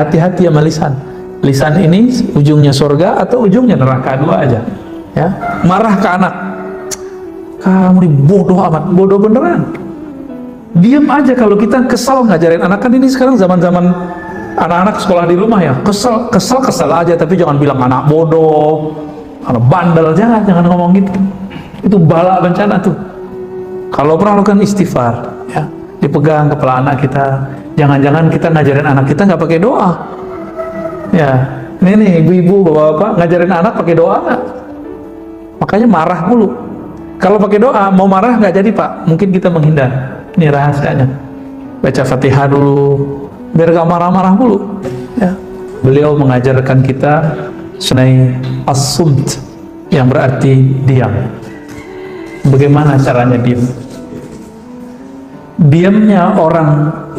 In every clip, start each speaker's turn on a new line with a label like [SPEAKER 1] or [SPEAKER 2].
[SPEAKER 1] hati-hati sama lisan. Lisan ini ujungnya surga atau ujungnya neraka, dua aja. Ya, marah ke anak, kamu ini bodoh amat, bodoh beneran. Diam aja. Kalau kita kesal ngajarin anak, kan ini sekarang zaman-zaman anak-anak sekolah di rumah ya, kesel aja, tapi jangan bilang anak bodoh, anak bandel, jangan ngomong gitu. Itu bala bencana tuh. Kalau pernah lakukan istighfar, ya, dipegang kepala anak kita. Jangan-jangan kita ngajarin anak kita nggak pakai doa. Ya, ini nih ibu-ibu, bapak-bapak ngajarin anak pakai doa nggak? Makanya marah mulu. Kalau pakai doa mau marah nggak jadi pak, mungkin kita menghindar. Ini rahasianya. Baca Fatihah dulu, biar gak marah-marah mulu. Ya. Beliau mengajarkan kita sunai as-sumt, yang berarti diam. Bagaimana caranya diam? Diamnya orang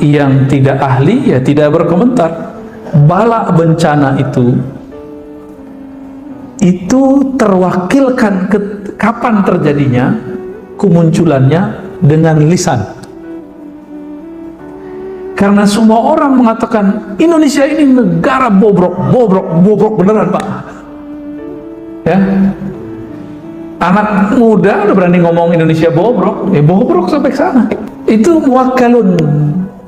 [SPEAKER 1] yang tidak ahli ya tidak berkomentar. Bala bencana itu terwakilkan kapan terjadinya, kemunculannya dengan lisan. Karena semua orang mengatakan Indonesia ini negara bobrok beneran pak. Ya, anak muda udah berani ngomong Indonesia bobrok, ya bobrok sampai ke sana. Itu muakalun.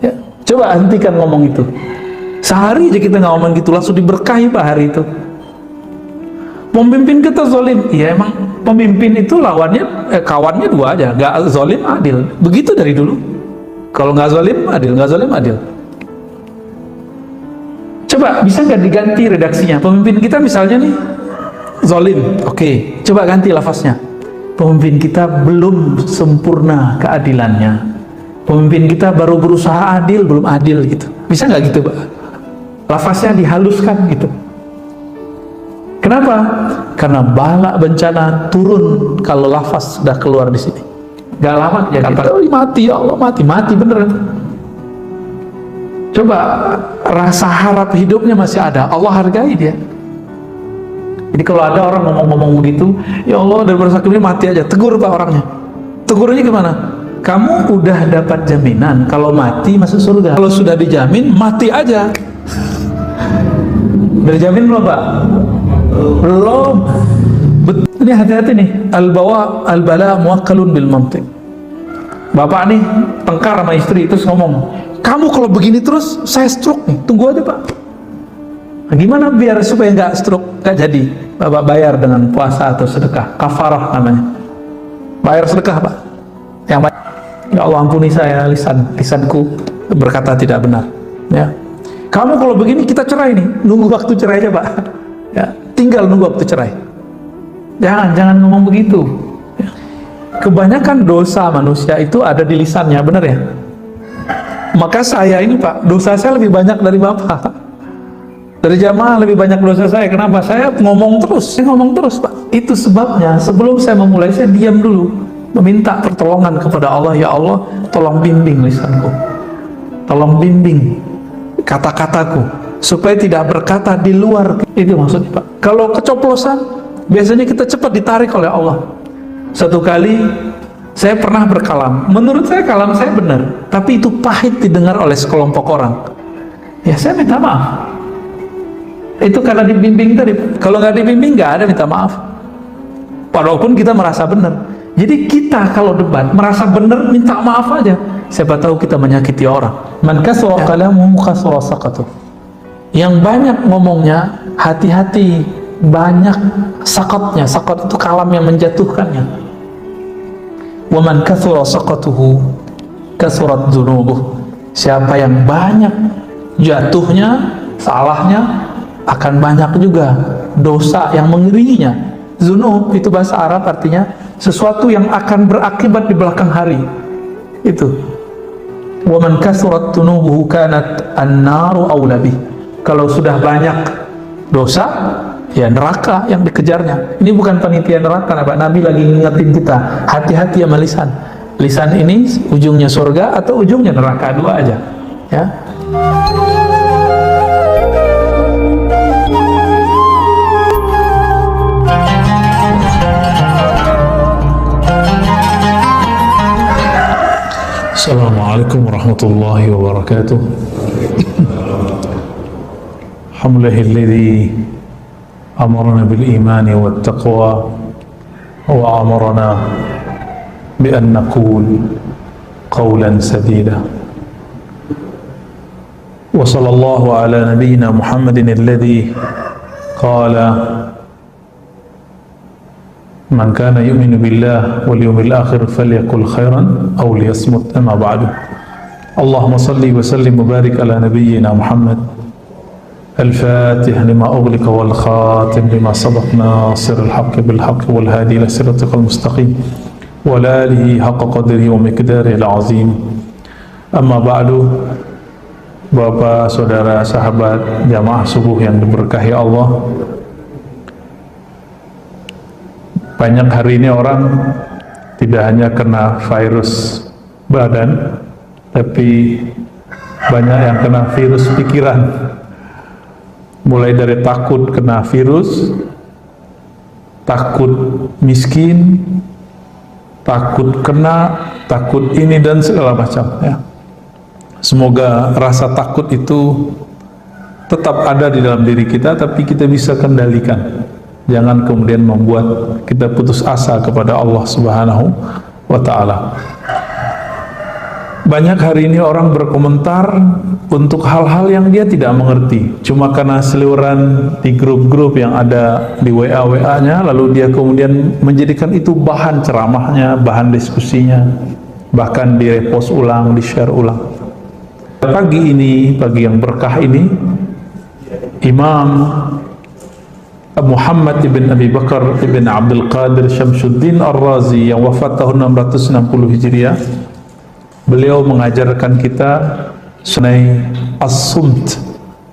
[SPEAKER 1] Ya, coba hentikan ngomong itu. Sehari aja kita nggak ngomong gitu, langsung diberkahi pak hari itu. Pemimpin kita zalim, ya emang pemimpin itu lawannya, kawannya dua aja, nggak zalim adil. Begitu dari dulu. Kalau nggak zalim adil, nggak zalim adil. Coba bisa nggak diganti redaksinya? Pemimpin kita misalnya nih zalim, oke. Coba ganti lafaznya. Pemimpin kita belum sempurna keadilannya. Pemimpin kita baru berusaha adil, belum adil gitu. Bisa nggak gitu pak? Lafaznya dihaluskan gitu. Kenapa? Karena bala bencana turun kalau lafaz sudah keluar di sini. Gak lama jadi mati, ya Allah, mati beneran. Coba rasa harap hidupnya masih ada, Allah hargai dia. Jadi kalau ada orang ngomong-ngomong begitu, ya Allah daripada sakit ini mati aja, tegur pak orangnya. Tegurnya gimana? Kamu udah dapat jaminan kalau mati masuk surga. Kalau sudah dijamin mati aja. Berjamin belum pak? Belum. Ini hati-hati nih. Al-bala muwakkalun bil mantiq. Bapak nih tengkar sama istri terus ngomong, kamu kalau begini terus saya stroke nih. Tunggu aja pak. Nah, gimana biar supaya nggak stroke? Nggak jadi. Bapak bayar dengan puasa atau sedekah. Kafarah namanya. Bayar sedekah pak. Yang baik. Ya Allah ampuni saya, lisanku berkata tidak benar. Ya. Kamu kalau begini kita cerai nih, nunggu waktu cerai aja pak. Ya, tinggal nunggu waktu cerai. Jangan ngomong begitu. Ya. Kebanyakan dosa manusia itu ada di lisannya, benar ya? Maka saya ini pak, dosa saya lebih banyak dari bapak. Dari jamaah lebih banyak dosa saya. Kenapa? Saya ngomong terus pak. Itu sebabnya sebelum saya memulai, saya diam dulu, meminta pertolongan kepada Allah. Ya Allah, tolong bimbing lisanku, tolong bimbing kata-kataku supaya tidak berkata di luar. Itu maksudnya pak. Kalau keceplosan biasanya kita cepat ditarik oleh Allah. Satu kali saya pernah berkalam, menurut saya kalam saya benar, tapi itu pahit didengar oleh sekelompok orang. Ya saya minta maaf. Itu karena dibimbing tadi. Kalau nggak dibimbing nggak ada minta maaf, walaupun kita merasa benar. Jadi kita kalau debat merasa benar, minta maaf aja. Siapa tahu kita menyakiti orang. Man kasura kalamuhu kasura saqatuh. Yang banyak ngomongnya, hati-hati, banyak sakotnya. Sakot itu kalam yang menjatuhkannya. Wa man kasura saqatuhu kasurat dzunubuh. Siapa yang banyak jatuhnya, salahnya, akan banyak juga dosa yang mengiringinya. Dzunub itu bahasa Arab artinya sesuatu yang akan berakibat di belakang hari. Itu. Wa man kasurat dzunubuhu kanat an-naru aula bih. Kalau sudah banyak dosa, ya neraka yang dikejarnya. Ini bukan panitia neraka, Pak. Nabi lagi ngingetin kita, hati-hati sama lisan. Lisan ini ujungnya surga atau ujungnya neraka, dua aja. Ya. Assalamualaikum warahmatullahi wabarakatuh. Alhamdulillahilladzi amarna bil imani wat taqwa wa amarna bi an naqul qawlan sadida. Wa sallallahu ala nabiyyina Muhammadin alladzi qala man kana yu'minu billah wal yawmil akhir falyakul khairan aw liyasmut. Amma ba'du. Allahumma salli wa sallim wa barik ala nabiyyina Muhammad الفاتح لما أغلق والخاتم لما سبق ناصر الحق بالحق والهادي إلى صراطك المستقيم وعلى آله حق قدره ومقداره العظيم. Amma ba'du. Bapak, saudara, sahabat jamaah subuh yang diberkahi Allah, banyak hari ini orang tidak hanya kena virus badan, tapi banyak yang kena virus pikiran. Mulai dari takut kena virus, takut miskin, takut kena, takut ini dan segala macam ya. Semoga rasa takut itu tetap ada di dalam diri kita, tapi kita bisa kendalikan. Jangan kemudian membuat kita putus asa kepada Allah Subhanahu wa ta'ala. Banyak hari ini orang berkomentar untuk hal-hal yang dia tidak mengerti, cuma karena seliweran di grup-grup yang ada di WA-WA-nya, lalu dia kemudian menjadikan itu bahan ceramahnya, bahan diskusinya, bahkan di-repost ulang, di-share ulang. Pagi ini, pagi yang berkah ini, Imam Muhammad ibn Abi Bakar ibn Abdul Qadir Syamsuddin Ar-Razi yang wafat tahun 660 Hijriah, beliau mengajarkan kita sunai as-sumt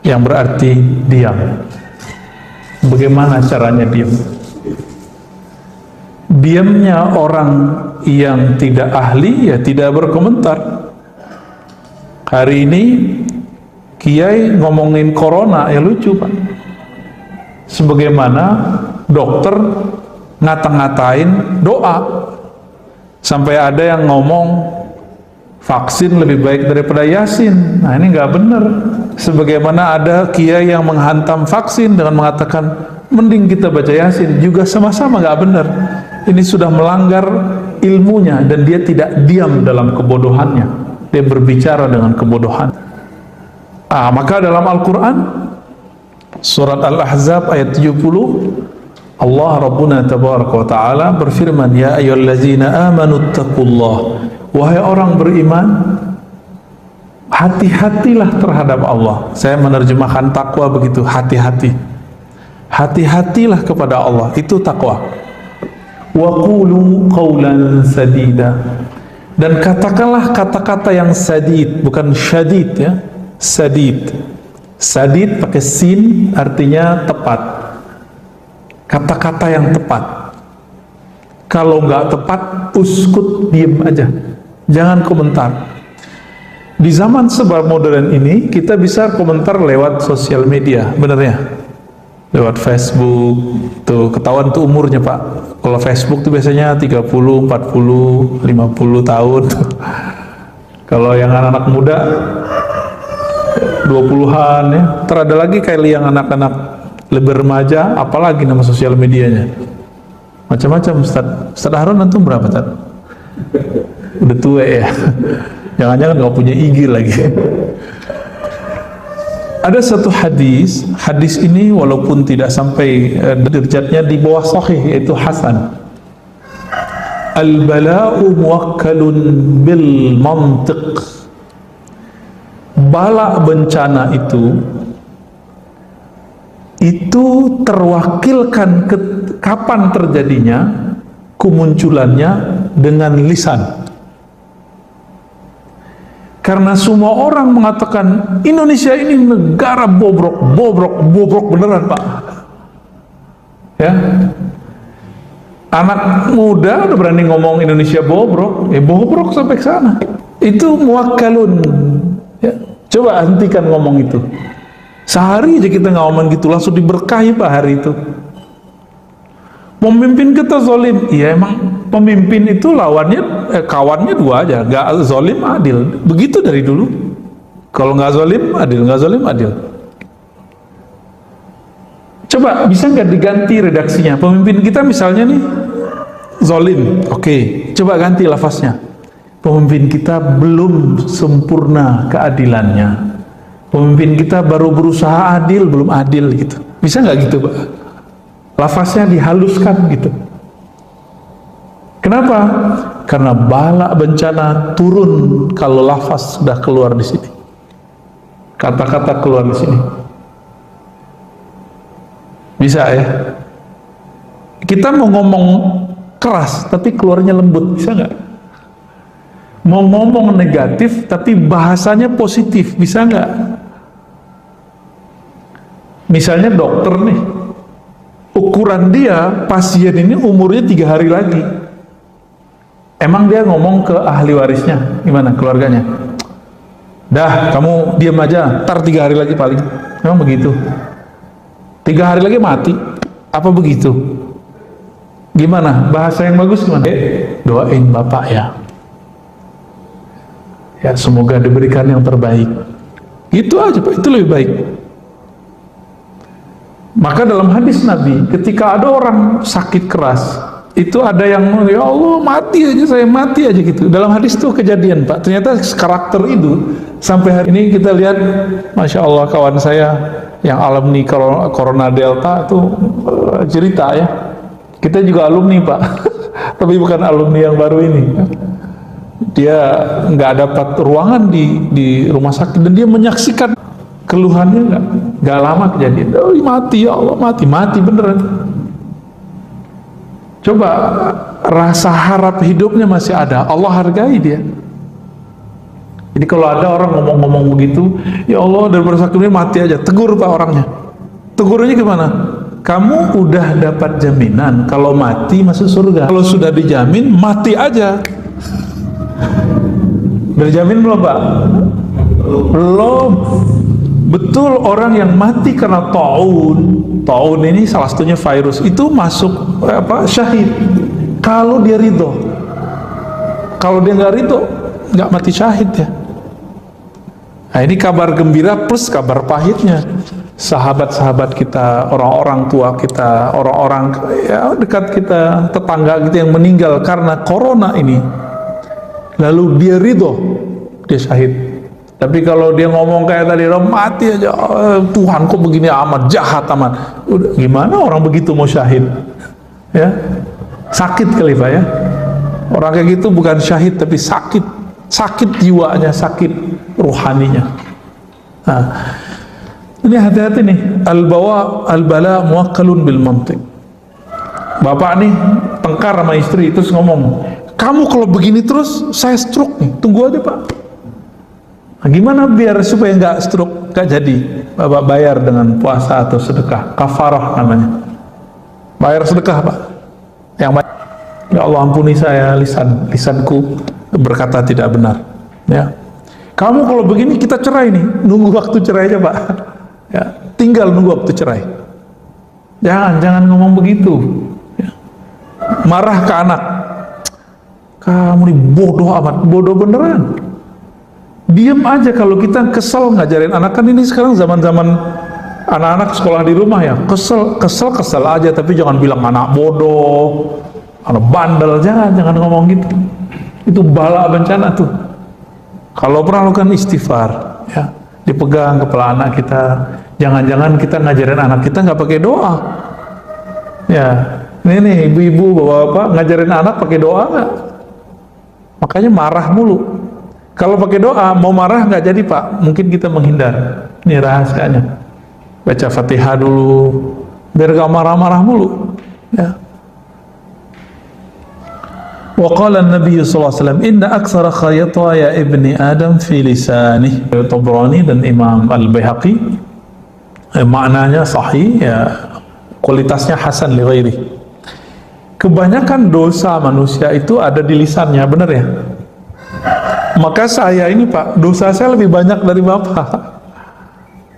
[SPEAKER 1] yang berarti diam. Bagaimana caranya diam? Diamnya orang yang tidak ahli ya tidak berkomentar. Hari ini kiai ngomongin corona ya lucu Pak. Sebagaimana dokter ngata-ngatain doa, sampai ada yang ngomong vaksin lebih baik daripada Yasin. Nah ini nggak benar. Sebagaimana ada kiai yang menghantam vaksin dengan mengatakan mending kita baca Yasin, juga sama-sama nggak benar. Ini sudah melanggar ilmunya dan dia tidak diam dalam kebodohannya. Dia berbicara dengan kebodohan. Maka dalam Al-Quran surat Al-Ahzab ayat 70, Allah Rabbuna Tabaraka wa Ta'ala berfirman, ya ayyuhallazina amanu taqullah, wahai orang beriman, hati-hatilah terhadap Allah. Saya menerjemahkan takwa begitu, hati-hati. Hati-hatilah kepada Allah, itu takwa. Wa qulu qawlan sadida, dan katakanlah kata-kata yang sadid, bukan syadid ya, sadid. Sadid pakai sin artinya tepat. Kata-kata yang tepat. Kalau nggak tepat, uskut, diem aja. Jangan komentar. Di zaman serba modern ini, kita bisa komentar lewat sosial media, benernya. Lewat Facebook, tuh ketahuan tuh umurnya Pak. Kalau Facebook tuh biasanya 30, 40, 50 tahun. Kalau yang anak-anak muda 20-an ya. Terada lagi kayak yang anak-anak lebih remaja, apalagi nama sosial medianya. Macam-macam Ustaz. Ustaz Harun antum berapa Ustaz? Udah tua ya. Jangan-jangan nggak punya IG lagi. Ada satu hadis, hadis ini walaupun tidak sampai derajatnya di bawah sahih, yaitu hasan. Al-bala'u muwakkalun bil mantiq. Bala bencana itu terwakilkan kapan terjadinya, kemunculannya dengan lisan. Karena semua orang mengatakan Indonesia ini negara bobrok beneran Pak. Ya, anak muda udah berani ngomong Indonesia bobrok, bobrok sampai ke sana. Itu muwakkalun. Ya, coba hentikan ngomong itu. Sehari aja kita nggak ngomong gitu, langsung diberkahi Pak hari itu. Pemimpin kita zalim, iya emang pemimpin itu lawannya, kawannya dua aja, nggak zalim adil. Begitu dari dulu. Kalau nggak zalim adil, nggak zalim adil. Coba bisa nggak diganti redaksinya? Pemimpin kita misalnya nih zolim, oke, coba ganti lafaznya. Pemimpin kita belum sempurna keadilannya. Pemimpin kita baru berusaha adil, belum adil gitu. Bisa nggak gitu, Pak? Lafaznya dihaluskan gitu. Kenapa? Karena bala bencana turun kalau lafaz sudah keluar di sini. Kata-kata keluar di sini. Bisa ya? Kita mau ngomong keras tapi keluarnya lembut, bisa nggak? Mau ngomong negatif tapi bahasanya positif, bisa nggak? Misalnya dokter nih, ukuran dia pasien ini umurnya 3 hari lagi. Emang dia ngomong ke ahli warisnya, gimana keluarganya? Dah, kamu diam aja, ntar 3 hari lagi paling. Emang begitu? 3 hari lagi mati, apa begitu? Gimana? Bahasa yang bagus gimana? Doain bapak ya. Ya, semoga diberikan yang terbaik. Itu aja, Pak. Itu lebih baik. Maka dalam hadis Nabi, ketika ada orang sakit keras, itu ada yang, ya Allah mati aja, saya mati aja gitu. Dalam hadis itu kejadian, Pak. Ternyata karakter itu sampai hari ini kita lihat, Masya Allah, kawan saya yang alumni Corona Delta itu cerita ya. Kita juga alumni, Pak. Tapi bukan alumni yang baru ini. Dia nggak dapat ruangan di rumah sakit dan dia menyaksikan keluhannya nggak lama kejadian. Oh, mati ya Allah, mati beneran. Coba rasa harap hidupnya masih ada, Allah hargai dia. Jadi kalau ada orang ngomong-ngomong begitu, ya Allah daripada sakitnya mati aja, tegur Pak orangnya. Tegurnya gimana? Kamu udah dapat jaminan kalau mati masuk surga. Kalau sudah dijamin mati aja. Berjamin belum Pak? Belum. Betul, orang yang mati karena taun ini salah satunya virus, itu masuk syahid kalau dia ridho. Kalau dia nggak ridho, nggak mati syahid ya. Nah, ini kabar gembira plus kabar pahitnya. Sahabat-sahabat kita, orang-orang tua kita, orang-orang ya dekat kita, tetangga kita yang meninggal karena corona ini, lalu dia ridho, dia syahid. Tapi kalau dia ngomong kayak tadi, mati aja, Tuhan kok begini amat, jahat amat. Udah, gimana orang begitu mau syahid? Ya, sakit kali Pak ya. Orang kayak gitu bukan syahid tapi sakit, sakit jiwanya, sakit ruhaninya. Nah, ini hati-hati nih, al-bala muwakkalun bil mantiq. Bapak nih tengkar sama istri terus ngomong, kamu kalau begini terus saya stroke nih, tunggu aja Pak. Nah, gimana biar supaya nggak stroke, nggak jadi? Bapak bayar dengan puasa atau sedekah, kafarah namanya. Bayar sedekah Pak. Yang baik, ya Allah ampuni saya lisanku berkata tidak benar. Ya, kamu kalau begini kita cerai nih, nunggu waktu cerai aja Pak. Ya, tinggal nunggu waktu cerai. Jangan ngomong begitu. Ya. Marah ke anak, kamu nih bodoh amat, bodoh beneran. Diam aja kalau kita kesel ngajarin anak. Kan ini sekarang zaman-zaman anak-anak sekolah di rumah ya, kesel aja, tapi jangan bilang anak bodoh, anak bandel, jangan ngomong gitu. Itu bala bencana tuh. Kalau pernah lakukan istighfar ya, dipegang kepala anak kita. Jangan-jangan kita ngajarin anak kita nggak pakai doa ya. Ini ibu-ibu bapak-bapak ngajarin anak pakai doa nggak? Makanya marah mulu. Kalau pakai doa, mau marah nggak jadi Pak, mungkin kita menghindar. Ini rahasianya. Baca Fatihah dulu, biar gak marah-marah mulu. Ya. Wa qala an-nabiy sallallahu alaihi wasallam, inna aktsara khayataya ibni Adam fi lisanih. Tabrani dan Imam Al-Baihaqi. Maknanya sahih ya, kualitasnya hasan li ghairi. Kebanyakan dosa manusia itu ada di lisannya, benar ya? Maka saya ini Pak, dosa saya lebih banyak dari Bapak.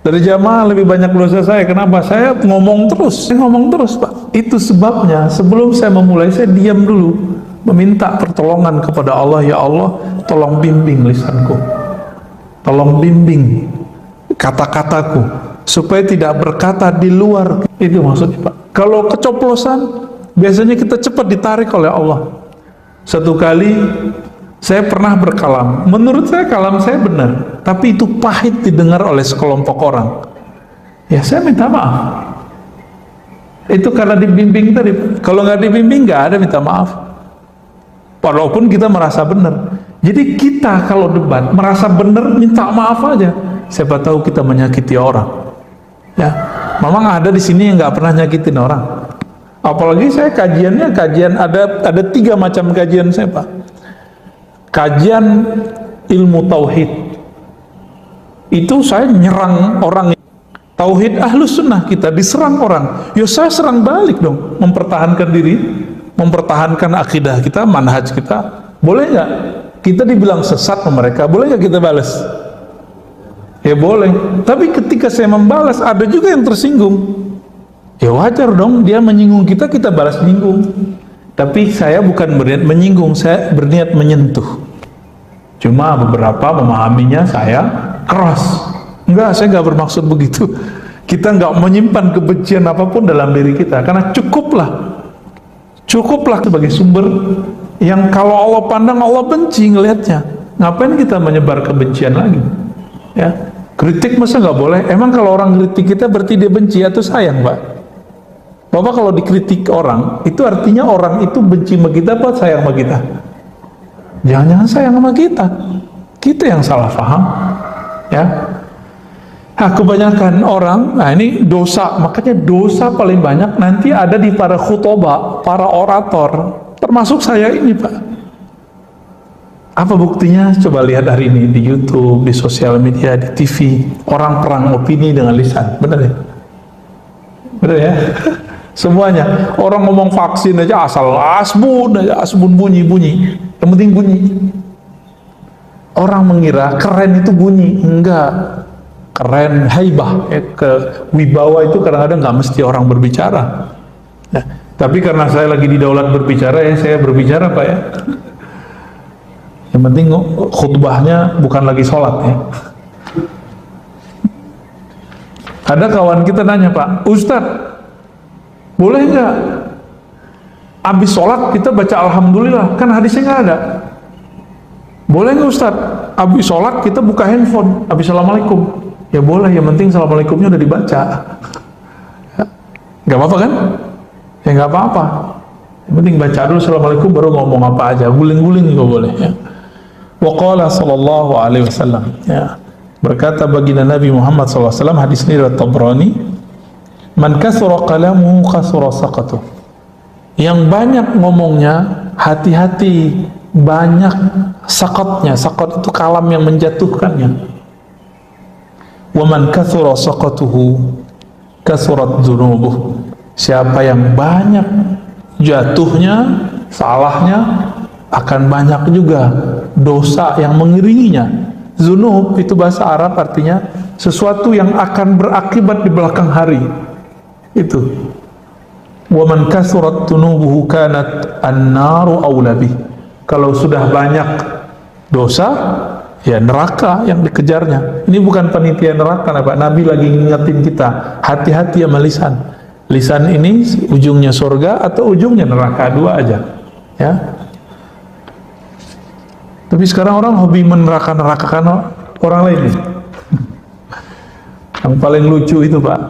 [SPEAKER 1] Dari jamaah lebih banyak dosa saya. Kenapa? Saya ngomong terus Pak. Itu sebabnya sebelum saya memulai, saya diam dulu, meminta pertolongan kepada Allah. Ya Allah, tolong bimbing lisanku, tolong bimbing kata-kataku, supaya tidak berkata di luar. Itu maksudnya Pak. Kalau kecoplosan biasanya kita cepat ditarik oleh Allah. Satu kali saya pernah berkalam, menurut saya kalam saya benar, tapi itu pahit didengar oleh sekelompok orang. Ya saya minta maaf. Itu karena dibimbing tadi. Kalau nggak dibimbing nggak ada minta maaf. Walaupun kita merasa benar. Jadi kita kalau debat merasa benar minta maaf aja. Siapa tahu kita menyakiti orang. Ya, memang ada di sini yang nggak pernah nyakitin orang. Apalagi saya kajian ada 3 macam kajian saya Pak. Kajian ilmu tauhid. Itu saya nyerang orang. Tauhid ahlus sunnah kita diserang orang, ya saya serang balik dong, mempertahankan diri, mempertahankan akidah kita, manhaj kita. Boleh nggak kita dibilang sesat sama mereka? Boleh nggak kita balas? Ya boleh. Tapi ketika saya membalas ada juga yang tersinggung, ya wajar dong, dia menyinggung kita, kita balas menyinggung. Tapi saya bukan berniat menyinggung, saya berniat menyentuh. Cuma beberapa memahaminya saya keras. Enggak, saya enggak bermaksud begitu. Kita enggak menyimpan kebencian apapun dalam diri kita, karena cukuplah sebagai sumber yang kalau Allah pandang Allah benci ngelihatnya. Ngapain kita menyebar kebencian lagi? Ya, kritik masa enggak boleh? Emang kalau orang kritik kita berarti dia benci atau sayang, Pak? Bapak kalau dikritik orang, itu artinya orang itu benci sama kita apa sayang sama kita? Jangan-jangan sayang sama kita. Kita yang salah paham. Ya. Nah, kebanyakan orang, nah ini dosa, makanya dosa paling banyak nanti ada di para khutbah, para orator, termasuk saya ini Pak. Apa buktinya? Coba lihat hari ini di YouTube, di sosial media, di TV, orang perang opini dengan lisan, benar ya? Benar ya? Semuanya, orang ngomong vaksin aja asal asbun bunyi, yang penting bunyi. Orang mengira keren itu bunyi, enggak. Keren, haibah, wibawa itu kadang-kadang nggak mesti orang berbicara. Nah, tapi karena saya lagi di daulat berbicara ya, saya berbicara Pak ya. Yang penting khutbahnya bukan lagi sholat ya. Ada kawan kita nanya Pak, Ustadz, boleh nggak habis sholat kita baca alhamdulillah? Kan hadisnya nggak ada. Boleh nggak Ustadz, habis sholat kita buka handphone, habis assalamualaikum? Ya boleh, yang penting assalamualaikumnya udah dibaca. Ya. Gak apa-apa kan? Ya gak apa-apa. Yang penting baca dulu assalamualaikum baru ngomong apa aja, guling-guling juga boleh. Ya. Wa qala sallallahu alaihi wasallam. Ya. Berkata baginda Nabi Muhammad SAW, hadis ini riwayat Tabrani, man kasura kalamuhu kasura saqatuh. Yang banyak ngomongnya, hati-hati, banyak sakatnya. Sakat itu kalam yang menjatuhkannya. Waman kathura saqatuhu kathurat dzunubuh. Siapa yang banyak jatuhnya, salahnya, akan banyak juga dosa yang mengiringinya. Dzunub itu bahasa Arab artinya sesuatu yang akan berakibat di belakang hari. Itu. Waman kathurat dzunubuhu kanat an-naru aula bih. Kalau sudah banyak dosa, ya neraka yang dikejarnya. Ini bukan panitia neraka, Pak. Nabi lagi ngingetin kita, hati-hati sama lisan. Lisan ini ujungnya surga atau ujungnya neraka, dua aja. Ya. Tapi sekarang orang hobi meneraka-nerakakan orang lain. Yang paling lucu itu Pak,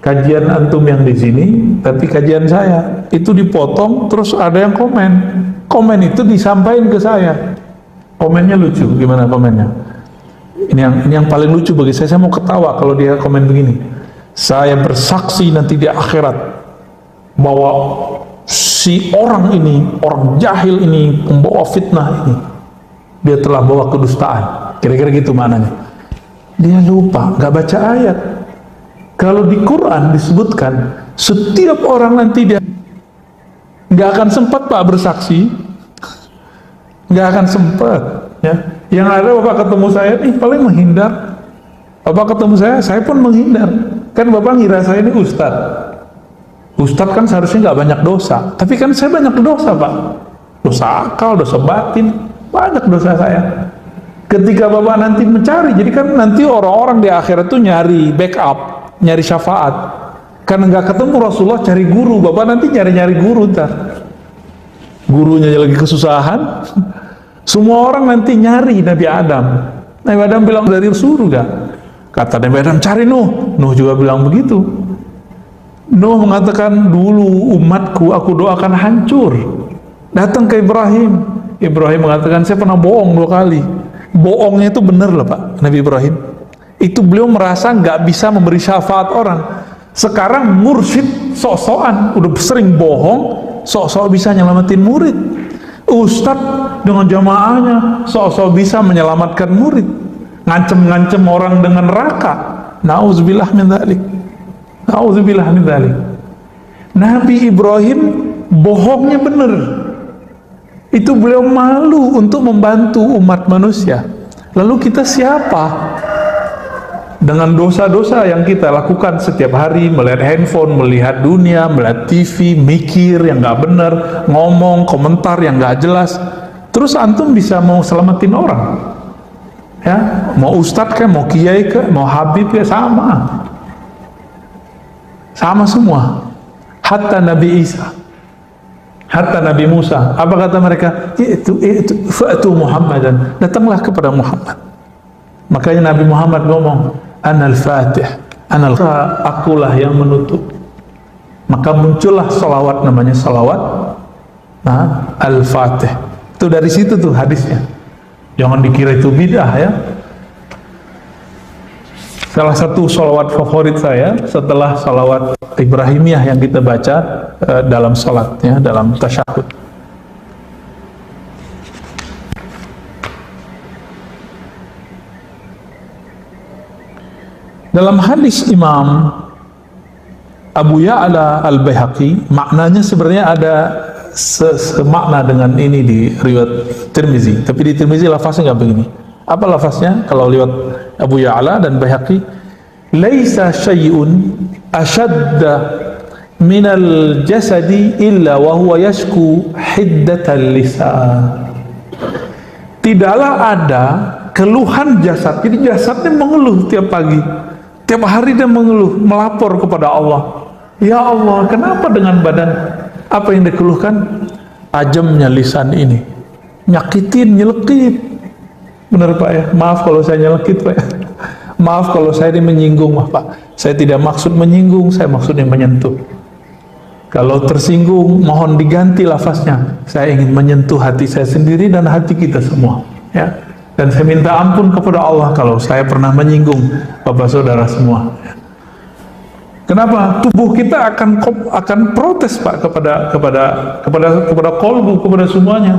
[SPEAKER 1] kajian antum yang di sini, tapi kajian saya itu dipotong, terus ada yang komen. Komen itu disampaikan ke saya. Komennya lucu, gimana komennya? Ini yang paling lucu bagi saya mau ketawa kalau dia komen begini. Saya bersaksi nanti di akhirat bahwa si orang ini, orang jahil ini, pembawa fitnah ini, dia telah bawa kedustaan. Kira-kira gitu maknanya. Dia lupa, nggak baca ayat. Kalau di Quran disebutkan, setiap orang nanti dia nggak akan sempat Pak bersaksi. Nggak akan sempat ya. Yang ada Bapak ketemu saya nih paling menghindar. Bapak ketemu saya pun menghindar. Kan Bapak ngira saya ini Ustadz kan seharusnya nggak banyak dosa, tapi kan saya banyak dosa Pak. Dosa akal, dosa batin, banyak dosa saya. Ketika Bapak nanti mencari, jadi kan nanti orang-orang di akhirat itu nyari backup. nyari syafaat. Karena nggak ketemu Rasulullah, cari guru. Bapak nanti nyari-nyari guru ntar. Gurunya lagi kesusahan. Semua orang nanti nyari Nabi Adam. Nabi Adam bilang dari surga. Kata Nabi Adam, cari Nuh. Nuh juga bilang begitu. Nuh mengatakan, dulu umatku aku doakan hancur. Datang ke Ibrahim. Ibrahim mengatakan, saya pernah bohong 2 kali. Bohongnya itu benar loh Pak, Nabi Ibrahim. Itu beliau merasa nggak bisa memberi syafaat orang. Sekarang mursyid sok-sokan, udah sering bohong, sok-sok bisa nyelamatin murid. Ustadz dengan jamaahnya sok-sok bisa menyelamatkan murid. Ngancem-ngancem orang dengan neraka. Nauzubillah min dzalik. Nauzubillah min dzalik. Nabi Ibrahim bohongnya benar. Itu beliau malu untuk membantu umat manusia. Lalu kita siapa? Dengan dosa-dosa yang kita lakukan setiap hari, melihat handphone, melihat dunia, melihat TV, mikir yang nggak benar, ngomong, komentar yang nggak jelas. Terus antum bisa mau selamatin orang? Ya, mau ustadz kayak, mau kiai kayak, mau habib kayak, sama. Sama semua. Hatta Nabi Isa, hatta Nabi Musa, apa kata mereka? Fa'tu Muhammadan, datanglah kepada Muhammad. Makanya Nabi Muhammad ngomong, Anal Fatih, akulah yang menutup. Maka muncullah salawat, namanya salawat Al-Fatih. Itu dari situ tuh hadisnya. Jangan dikira itu bid'ah ya. Salah satu salawat favorit saya setelah salawat Ibrahimiyah yang kita baca dalam salatnya, dalam tasyahud. Dalam hadis Imam Abu Ya'la Al-Baihaqi, maknanya sebenarnya ada semakna dengan ini di riwayat Tirmizi, tapi di Tirmizi lafaznya nggak begini. Apa lafaznya? Kalau lewat Abu Ya'la dan Baihaqi, laisa syai'un ashadda minal jasadi illa wa huwa yashku hiddatal lisan. Tidaklah ada keluhan jasad. Jadi jasadnya mengeluh tiap pagi, tiap hari dia mengeluh, melapor kepada Allah. Ya Allah, kenapa dengan badan? Apa yang dikeluhkan? Tajamnya lisan ini, nyakitin, nyelekit. Benar Pak ya? Maaf kalau saya nyelekit Pak ya. Maaf kalau saya ini menyinggung Pak. Saya tidak maksud menyinggung, saya maksudnya menyentuh. Kalau tersinggung, mohon diganti lafaznya. Saya ingin menyentuh hati saya sendiri dan hati kita semua ya. Dan saya minta ampun kepada Allah kalau saya pernah menyinggung Bapak Saudara semua. Kenapa? Tubuh kita akan protes Pak kepada kolbu, kepada semuanya.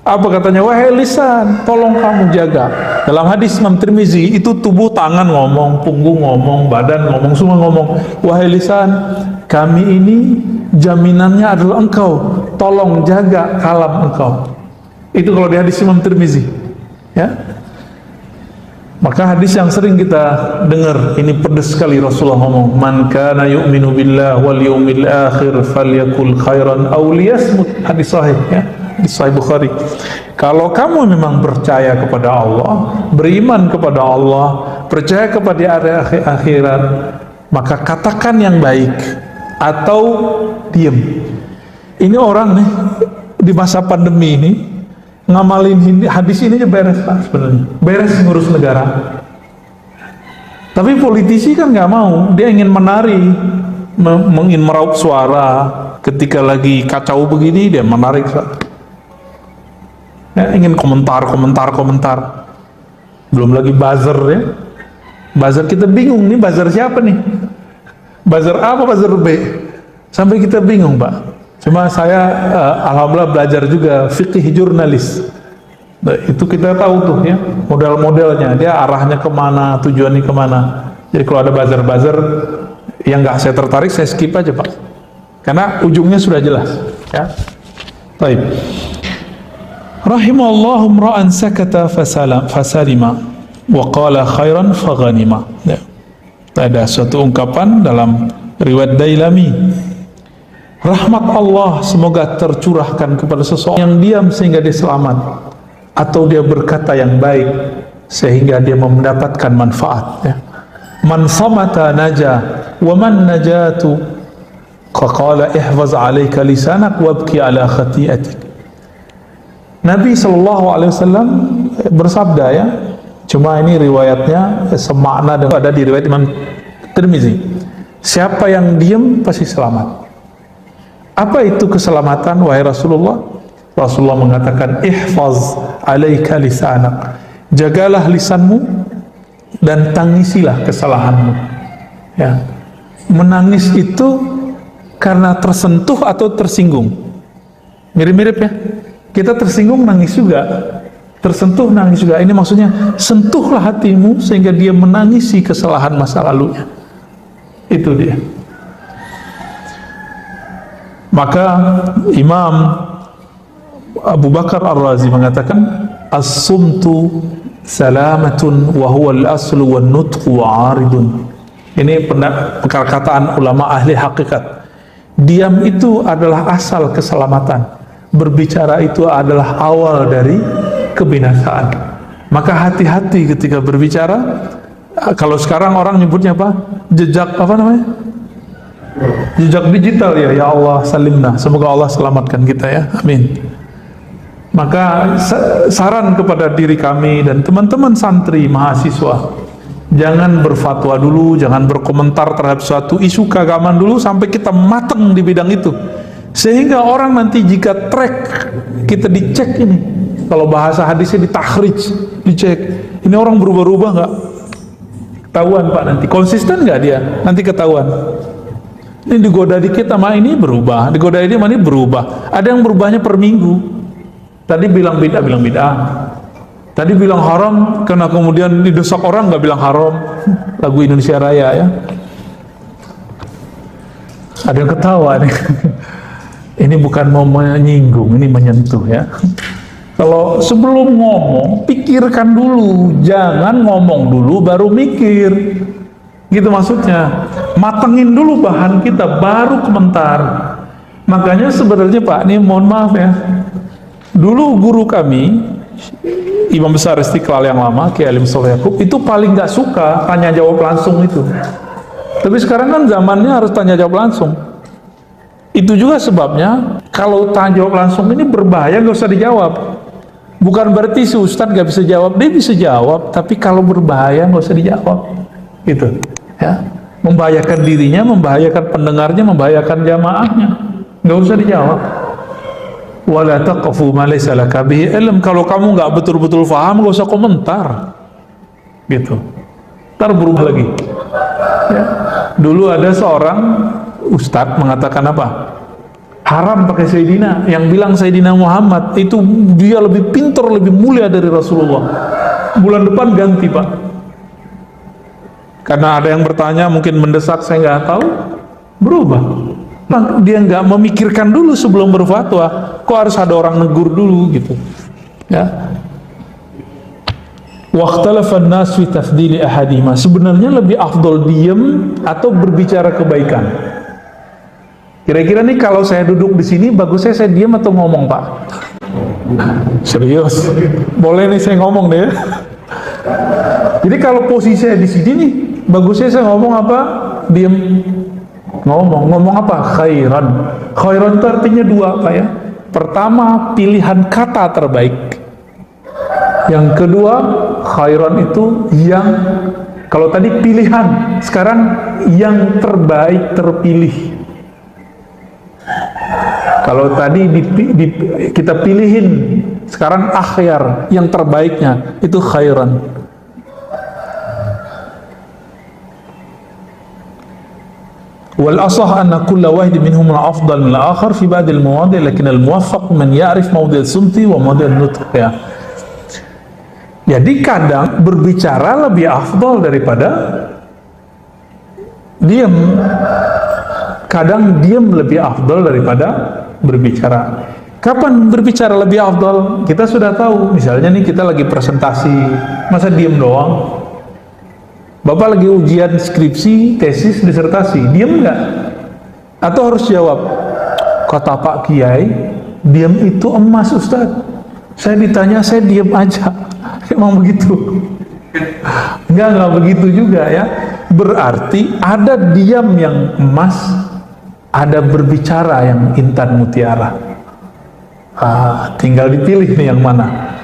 [SPEAKER 1] Apa katanya? Wahai lisan, tolong kamu jaga. Dalam hadis Imam Tirmizi itu tubuh, tangan ngomong, punggung ngomong, badan ngomong, semua ngomong. Wahai lisan, kami ini jaminannya adalah engkau. Tolong jaga kalam engkau. Itu kalau di hadis Imam Tirmizi. Ya. Maka hadis yang sering kita dengar, ini pedas sekali Rasulullah ngomong, man kana yu'minu billah wal yawmil akhir falyakul khairan aw liyasmut. Hadis sahih ya, hadis sahih Bukhari. Kalau kamu memang percaya kepada Allah, beriman kepada Allah, percaya kepada hari akhirat, maka katakan yang baik atau diam. Ini orang nih di masa pandemi ini ngamalin hadis ini aja beres Pak, sebenarnya beres ngurus negara. Tapi politisi kan nggak mau, dia ingin menari, ingin meraup suara. Ketika lagi kacau begini dia menarik ya, ingin komentar. Belum lagi buzzer ya, buzzer kita bingung nih, buzzer siapa nih, buzzer A apa buzzer B, sampai kita bingung Pak. Cuma saya alhamdulillah belajar juga fikih jurnalis. Nah, itu kita tahu tuh ya model-modelnya, dia arahnya kemana, tujuannya kemana. Jadi kalau ada buzzer-buzzer yang nggak saya tertarik, saya skip aja Pak, karena ujungnya sudah jelas ya. Baik. Rahimallahu imra'an sakata fasalima wa qala khairan faghanima. Ya. Ada suatu ungkapan dalam riwayat Dailami, rahmat Allah semoga tercurahkan kepada seseorang yang diam sehingga dia selamat, atau dia berkata yang baik sehingga dia mendapatkan manfaat ya. man samata naja wa man najatu qala ihfaz alaika lisanak wabki ala khati'atik. Nabi SAW bersabda, ya, cuma ini riwayatnya semakna dengan ada di riwayat Imam Tirmizi, siapa yang diam pasti selamat. Apa itu keselamatan wahai Rasulullah? Rasulullah mengatakan, ihfaz alaika lisanak, jagalah lisanmu dan tangisilah kesalahanmu. Ya. Menangis itu karena tersentuh atau tersinggung. Mirip-mirip ya. Kita tersinggung nangis juga, tersentuh nangis juga. Ini maksudnya sentuhlah hatimu sehingga dia menangisi kesalahan masa lalunya. Itu dia. Maka Imam Abu Bakar Ar-Razi mengatakan, as-sumtu salamatun wa huwa al-aslu wan nutqu aridun. Ini perkataan ulama ahli hakikat. Diam itu adalah asal keselamatan, berbicara itu adalah awal dari kebinasaan. Maka hati-hati ketika berbicara. Kalau sekarang orang nyebutnya apa? Jejak apa namanya? Jejak digital, ya. Ya Allah salimna, semoga Allah selamatkan kita, ya, amin. Maka saran kepada diri kami dan teman-teman santri mahasiswa, jangan berfatwa dulu, jangan berkomentar terhadap suatu isu keagamaan dulu sampai kita matang di bidang itu, sehingga orang nanti jika track kita dicek, ini kalau bahasa hadisnya ditakhrij, dicek ini orang berubah-ubah nggak, ketahuan Pak, nanti konsisten nggak dia, nanti ketahuan. Ini digoda dikit sama ini berubah, digoda ini sama ini berubah. Ada yang berubahnya per minggu. Tadi bilang bid'ah, tadi bilang haram, karena kemudian didesak orang nggak bilang haram. Lagu Indonesia Raya, ya. Ada yang ketawa nih. Ini bukan mau menyinggung, ini menyentuh, ya. Kalau sebelum ngomong, pikirkan dulu, jangan ngomong dulu baru mikir. Gitu maksudnya, matengin dulu bahan kita baru komentar. Makanya sebenarnya Pak, ini mohon maaf ya, dulu guru kami Imam Besar Istiqlal yang lama, Kiai Alim Soleh Yakub, itu paling nggak suka tanya jawab langsung itu. Tapi sekarang kan zamannya harus tanya jawab langsung. Itu juga sebabnya kalau tanya jawab langsung ini berbahaya, nggak usah dijawab. Bukan berarti si Ustadz nggak bisa jawab, dia bisa jawab, tapi kalau berbahaya nggak usah dijawab. Gitu. Ya, membahayakan dirinya, membahayakan pendengarnya, membahayakan jamaahnya, nggak usah dijawab. Wala taqfu ma laysa laka bihi ilm. Kalau kamu nggak betul-betul paham, nggak usah komentar. Gitu. Ntar berubah lagi. Ya. Dulu ada seorang ustadz mengatakan apa? Haram pakai Sayyidina. Yang bilang Sayyidina Muhammad itu dia lebih pintar, lebih mulia dari Rasulullah. Bulan depan ganti Pak. Karena ada yang bertanya, mungkin mendesak, saya nggak tahu, berubah. Dia nggak memikirkan dulu sebelum berfatwa. Kok harus ada orang negur dulu gitu? Ya. Waqtalafan nas fi tafdili ahadima. Sebenarnya lebih afdol diam atau berbicara kebaikan. Kira-kira nih kalau saya duduk di sini, bagusnya saya diam atau ngomong Pak? Serius? Boleh nih saya ngomong deh. Jadi kalau posisi saya di sini nih, bagusnya saya ngomong apa? Diam. Ngomong apa? Khairan. Khairan itu artinya dua Pak, ya. Pertama, pilihan kata terbaik. Yang kedua, khairan itu yang, kalau tadi pilihan, sekarang yang terbaik terpilih. Kalau tadi kita pilihin, sekarang akhyar, yang terbaiknya itu khairan. Wal asah anna kulla wahid minhum afdal min al-akhar fi ba'd al-mawadi' lakin al-muwaffaq man ya'rif mawdi' al-sumti wa mawdi' al-nutq, ya. Jadi kadang berbicara lebih afdal daripada diam. Kadang diam lebih afdal daripada berbicara. Kapan berbicara lebih afdal? Kita sudah tahu. Misalnya nih kita lagi presentasi, masa diam doang? Bapak lagi ujian skripsi, tesis, disertasi, diam nggak? Atau harus jawab? Kata Pak Kiai, diam itu emas Ustadz. Saya ditanya, saya diam aja. Emang begitu? Enggak begitu juga, ya. Berarti ada diam yang emas, ada berbicara yang intan mutiara. Tinggal dipilih nih yang mana.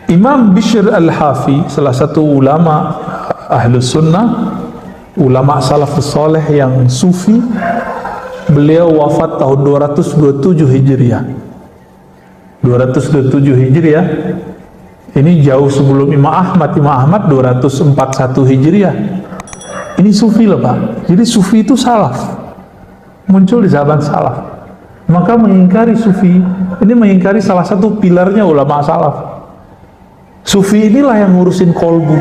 [SPEAKER 1] Imam Bishr al-Hafi, salah satu ulama Ahlus Sunnah, ulama salafus soleh yang sufi, beliau wafat tahun 227 Hijriah. 227 Hijriah, ini jauh sebelum Imam Ahmad. Imam Ahmad 241 Hijriah. Ini sufi loh Pak. Jadi sufi itu salaf, muncul di zaman salaf. Maka mengingkari sufi, ini mengingkari salah satu pilarnya ulama salaf. Sufi inilah yang ngurusin kolbu.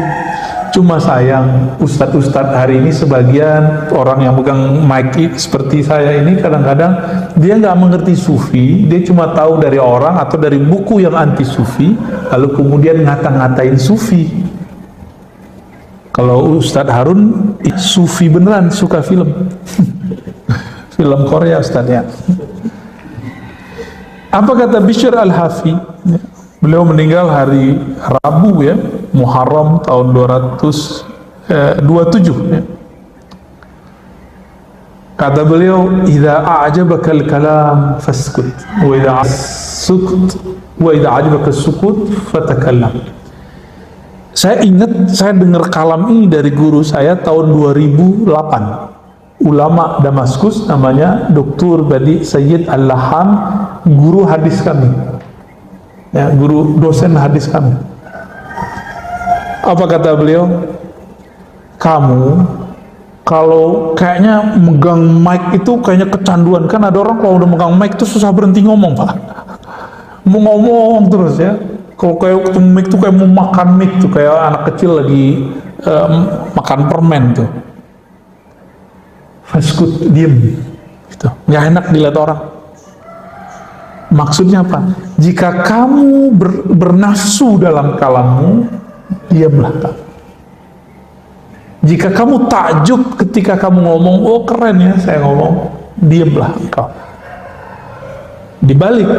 [SPEAKER 1] Cuma sayang, ustadz-ustadz hari ini sebagian orang yang pegang mic seperti saya ini kadang-kadang dia nggak mengerti sufi, dia cuma tahu dari orang atau dari buku yang anti sufi, lalu kemudian ngata-ngatain sufi. Kalau Ustadz Harun sufi beneran, suka film film Korea Ustadznya. Apa kata Bishr al-Hafi? Beliau meninggal hari Rabu ya, Muharram tahun 227 ya. Kata beliau, "Idza a'jabaka al-kalam faskut, wa idza a'jabaka as-sukut fatakallam." Saya ingat, saya dengar kalam ini dari guru saya tahun 2008. Ulama Damaskus namanya Dr. Badi Sayyid Al-Laham, guru hadis kami. Ya, guru dosen hadis kami. Apa kata beliau? Kamu kalau kayaknya megang mic itu kayaknya kecanduan. Kan ada orang kalau udah megang mic itu susah berhenti ngomong Pak. Mau ngomong terus ya. Kalau kayak ketemu mic tuh kayak mau makan mic tuh, kayak anak kecil lagi makan permen tuh. Faskut, diem gitu. Nggak enak dilihat orang. Maksudnya apa? Jika kamu bernafsu dalam kalammu, diamlah kamu. Jika kamu takjub ketika kamu ngomong, oh keren ya saya ngomong, diamlah engkau. Dibalik,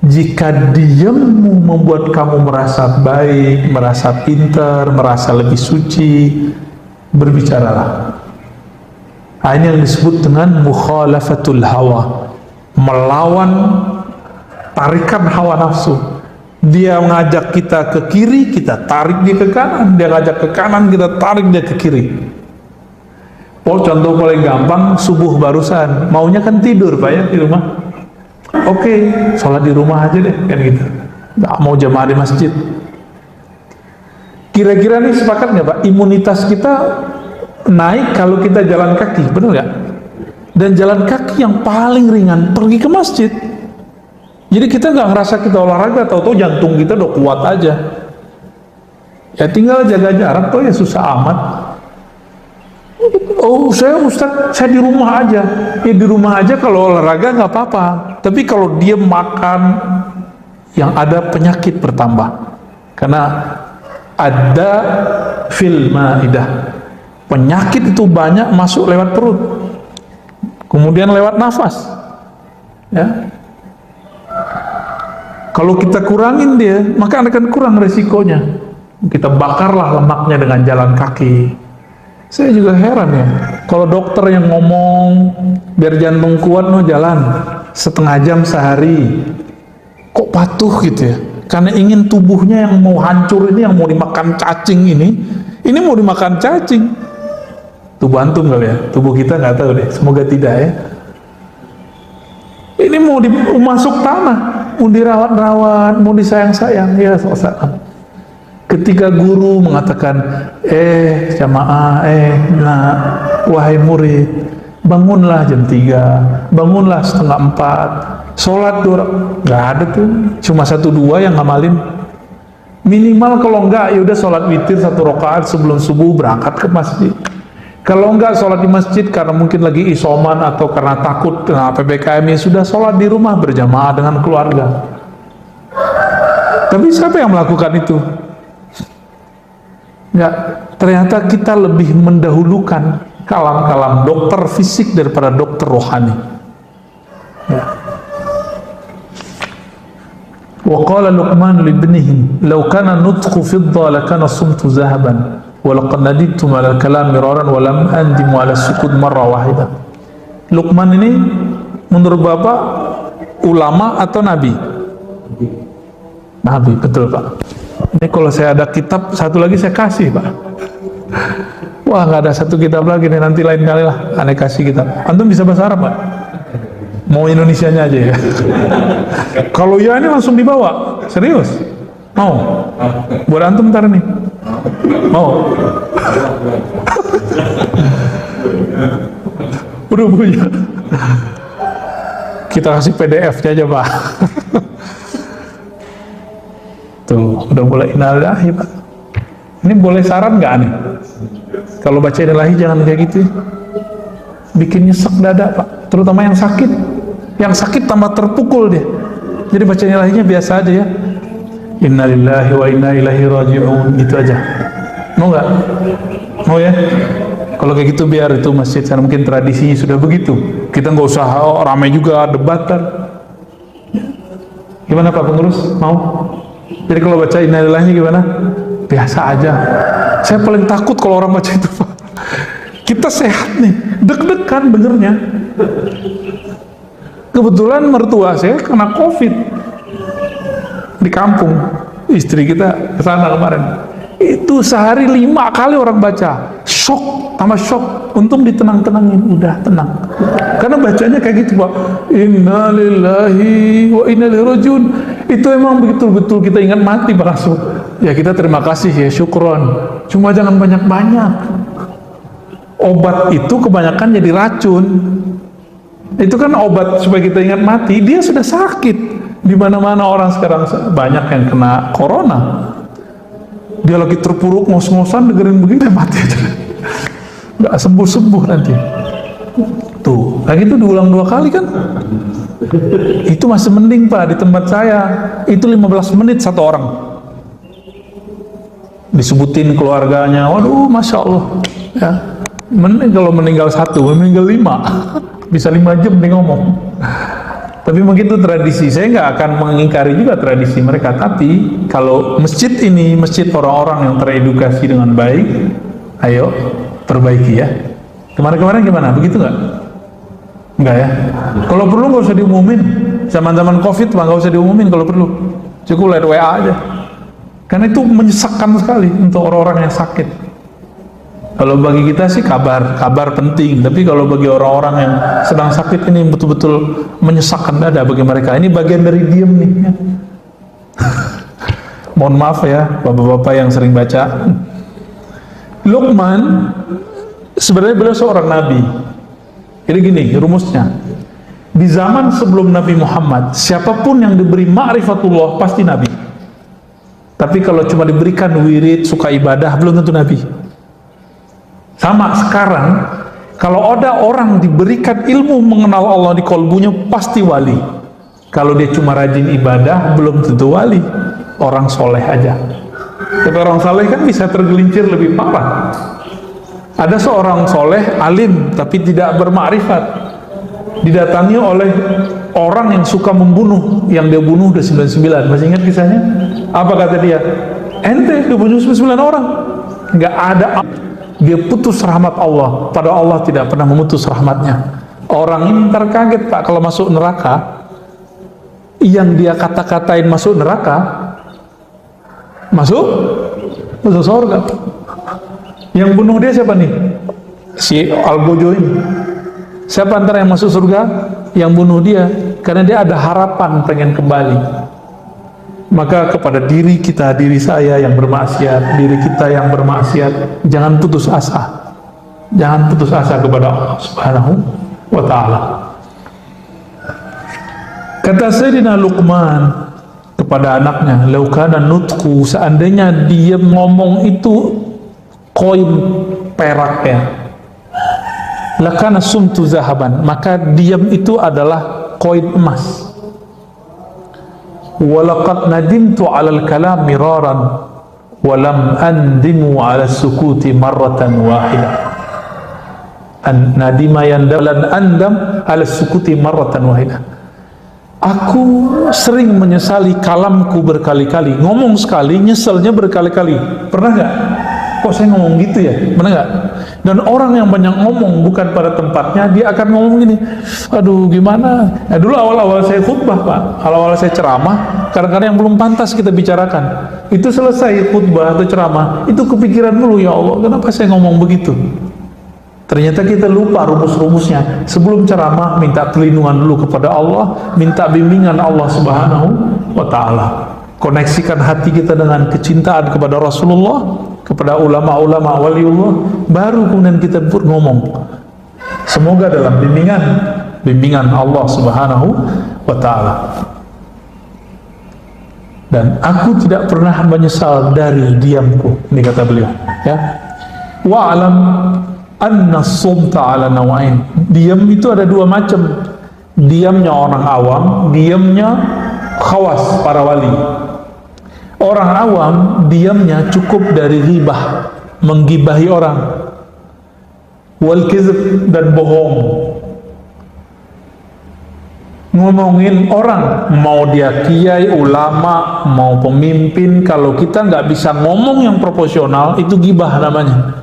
[SPEAKER 1] jika diammu membuat kamu merasa baik, merasa pintar, merasa lebih suci, berbicaralah. Ini yang disebut dengan mukhalafatul hawa, melawan tarikan hawa nafsu. Dia mengajak kita ke kiri, kita tarik dia ke kanan. Dia ngajak ke kanan, kita tarik dia ke kiri. Oh, contoh paling gampang, subuh barusan, maunya kan tidur Pak ya di rumah. Oke, sholat di rumah aja deh, kan gitu. Nggak mau jamaah di masjid. Kira-kira nih sepakat nggak Pak? Imunitas kita naik kalau kita jalan kaki, benar nggak? Dan jalan kaki yang paling ringan, pergi ke masjid. Jadi kita nggak ngerasa kita olahraga, tahu-tahu jantung kita udah kuat aja. Ya tinggal jaga jarak tuh ya susah amat. Oh saya Ustadz, saya di rumah aja. Ya di rumah aja kalau olahraga nggak apa-apa. Tapi kalau dia makan, yang ada penyakit bertambah. Karena ada fil maidah. Penyakit itu banyak masuk lewat perut. Kemudian lewat nafas. Ya. Kalau kita kurangin dia, maka akan kurang resikonya. Kita bakarlah lemaknya dengan jalan kaki. Saya juga heran ya, kalau dokter yang ngomong biar jantung kuat no jalan setengah jam sehari, kok patuh gitu ya? Karena ingin tubuhnya yang mau hancur ini, yang mau dimakan cacing ini mau dimakan cacing. Tubuh antum kali ya, tubuh kita nggak tahu deh, semoga tidak ya. Ini mau masuk tanah, mau dirawat-rawat, mau disayang-sayang, ya selesai. Ketika guru mengatakan, jamaah, wahai murid, bangunlah jam 3, bangunlah setengah 4, sholat 2, nggak ada tuh, cuma 1-2 yang ngamalin. Minimal kalau enggak, yaudah sholat witir 1 rakaat sebelum subuh berangkat ke masjid. Kalau enggak sholat di masjid karena mungkin lagi isoman atau karena takut dengan PPKM, ya sudah sholat di rumah berjamaah dengan keluarga. Tapi siapa yang melakukan itu? Enggak, ternyata kita lebih mendahulukan kalam-kalam dokter fisik daripada dokter rohani. Ya. Wa qala Luqman li ibnihi, "Law kana nutqu fidda lakana sumtu zahaban." walaqad nadidtum 'alal kalam miraran wa lam andimu 'ala sukut marrah wahidah. Luqman ini menurut Bapak ulama atau nabi? Nabi, betul Pak. Ini kalau saya ada kitab satu lagi saya kasih Pak. Wah, nggak ada satu kitab lagi nih, nanti lain kali lah aneh kasih kitab. Antum bisa bahasa Arab Pak? Mau Indonesianya aja ya? Kalau ya ini langsung dibawa, serius? Mau? Buat antum ntar nih? Mau? Udah punya. Kita kasih PDF-nya aja Pak. Tuh, udah boleh innalillahi Pak. Ini boleh saran nggak nih? Kalau baca innalillahi jangan kayak gitu. Bikin nyesek dada Pak. Terutama yang sakit. Yang sakit tambah terpukul dia. Jadi baca innalillahinya biasa aja ya. Innalillahi wa inna ilaihi raji'un, gitu aja. Mau nggak? Mau ya? Kalau kayak gitu biar itu masjid karena mungkin tradisinya sudah begitu. Kita nggak usah ramai juga debatan. Gimana Pak pengurus? Mau? Jadi kalau baca innalillahi gimana? Biasa aja. Saya paling takut kalau orang baca itu Pak. Kita sehat nih, deg-degan benernya. Kebetulan mertua saya kena COVID di kampung. Istri kita kesana kemarin. Itu sehari 5 kali orang baca. Shock, tambah shock. Untung ditenang-tenangin, udah tenang. Karena bacanya kayak gitu Pak. Innalillahi wa inna ilaihi raji'un. Itu emang betul-betul kita ingat mati Pak langsung. Ya kita terima kasih ya, syukron. Cuma jangan banyak-banyak. Obat itu kebanyakan jadi racun. Itu kan obat supaya kita ingat mati. Dia sudah sakit. Di mana-mana orang sekarang banyak yang kena corona. Dia lagi terpuruk, ngos-ngosan, dengerin begini, mati aja. Nggak sembuh-sembuh nanti. Tuh, kayak gitu diulang 2 kali kan? Itu masih mending Pak, di tempat saya. Itu 15 menit satu orang. Disebutin keluarganya, waduh, Masya Allah. Ya. Mending kalau meninggal 1, meninggal 5. Bisa 5 jam nih ngomong. Tapi begitu tradisi, saya nggak akan mengingkari juga tradisi mereka. Tapi kalau masjid ini, masjid orang-orang yang teredukasi dengan baik, ayo perbaiki ya. Kemarin-kemarin gimana? Begitu nggak? Nggak ya? Kalau perlu nggak usah diumumin. Zaman-zaman COVID Pak, nggak usah diumumin kalau perlu. Cukup lewat WA aja. Karena itu menyesakkan sekali untuk orang-orang yang sakit. Kalau bagi kita sih kabar penting, tapi kalau bagi orang-orang yang sedang sakit ini betul-betul menyesakkan dada bagi mereka. Ini bagian dari diem nih. Ya. Mohon maaf ya, bapak-bapak yang sering baca. Luqman sebenarnya beliau seorang nabi. Jadi gini rumusnya. Di zaman sebelum Nabi Muhammad, siapapun yang diberi ma'rifatullah pasti nabi. Tapi kalau cuma diberikan wirid, suka ibadah, belum tentu nabi. Sama sekarang, kalau ada orang diberikan ilmu mengenal Allah di kolbunya, pasti wali. Kalau dia cuma rajin ibadah, belum tentu wali. Orang soleh aja. Tapi orang soleh kan bisa tergelincir lebih parah. Ada seorang soleh, alim, tapi tidak bermakrifat. Didatangi oleh orang yang suka membunuh. Yang dia bunuh udah 99. Masih ingat kisahnya? Apa kata dia? Ente udah bunuh 99 orang. Nggak ada. Dia putus rahmat Allah, padahal Allah tidak pernah memutus rahmatnya. Orang ini ntar kaget Pak kalau masuk neraka. Yang dia kata-katain masuk neraka, masuk surga. Yang bunuh dia siapa nih? Si Al-Bojo ini. Siapa antara yang masuk surga? Yang bunuh dia, karena dia ada harapan pengen kembali. Maka kepada diri kita, diri saya yang bermaksiat, diri kita yang bermaksiat, jangan putus asa. Jangan putus asa kepada Allah Subhanahu wa ta'ala. Kata Sayyidina Luqman kepada anaknya, laukana nutku, seandainya dia ngomong itu koin perak ya, lakana sumtu zahaban, maka diam itu adalah koin emas. Walaqad nadimtu 'alal kalam miraran wa lam andimu 'ala sukuti marratan wahidah. Nadima yandalan andam 'ala sukuti marratan wahidah. Aku sering menyesali kalamku berkali-kali. Ngomong sekali, nyeselnya berkali-kali. Pernah nggak? kok saya ngomong gitu ya, benar nggak? Dan orang yang banyak ngomong bukan pada tempatnya, dia akan ngomong gini, aduh gimana? Nah, dulu awal-awal saya khutbah Pak, awal-awal saya ceramah, kadang-kadang yang belum pantas kita bicarakan, itu selesai khutbah atau ceramah, itu kepikiran dulu, ya Allah, kenapa saya ngomong begitu? Ternyata kita lupa rumus-rumusnya. Sebelum ceramah, minta perlindungan dulu kepada Allah, minta bimbingan Allah Subhanahu wa Ta'ala. Koneksikan hati kita dengan kecintaan kepada Rasulullah, kepada ulama-ulama waliullah, baru kemudian kita ngomong. Semoga dalam bimbingan Allah Subhanahu wa Ta'ala. Dan aku tidak pernah menyesal dari diamku, ini kata beliau, ya. Wa'alam anna sumta ala nawain. Diam itu ada dua macam. Diamnya orang awam, diamnya khawas, para wali. Orang awam diamnya cukup dari ghibah, menggibahi orang, wal kizb, dan bohong, ngomongin orang, mau dia kiai, ulama, mau pemimpin. Kalau kita nggak bisa ngomong yang proporsional, itu ghibah namanya.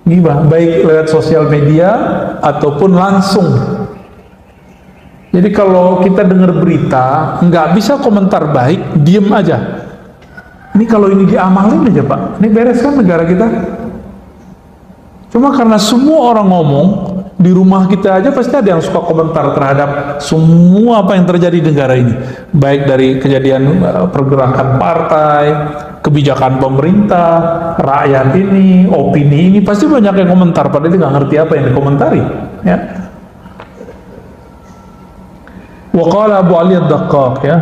[SPEAKER 1] Ghibah, baik lewat sosial media ataupun langsung. Jadi kalau kita dengar berita, nggak bisa komentar baik, diem aja. Ini kalau ini diamalin aja Pak, ini beres kan negara kita? Cuma karena semua orang ngomong, di rumah kita aja pasti ada yang suka komentar terhadap semua apa yang terjadi di negara ini. Baik dari kejadian pergerakan partai, kebijakan pemerintah, rakyat ini, opini ini, pasti banyak yang komentar, padahal itu nggak ngerti apa yang dikomentari, ya. Waqala Abu Ali Ad-Daqqaq, ya.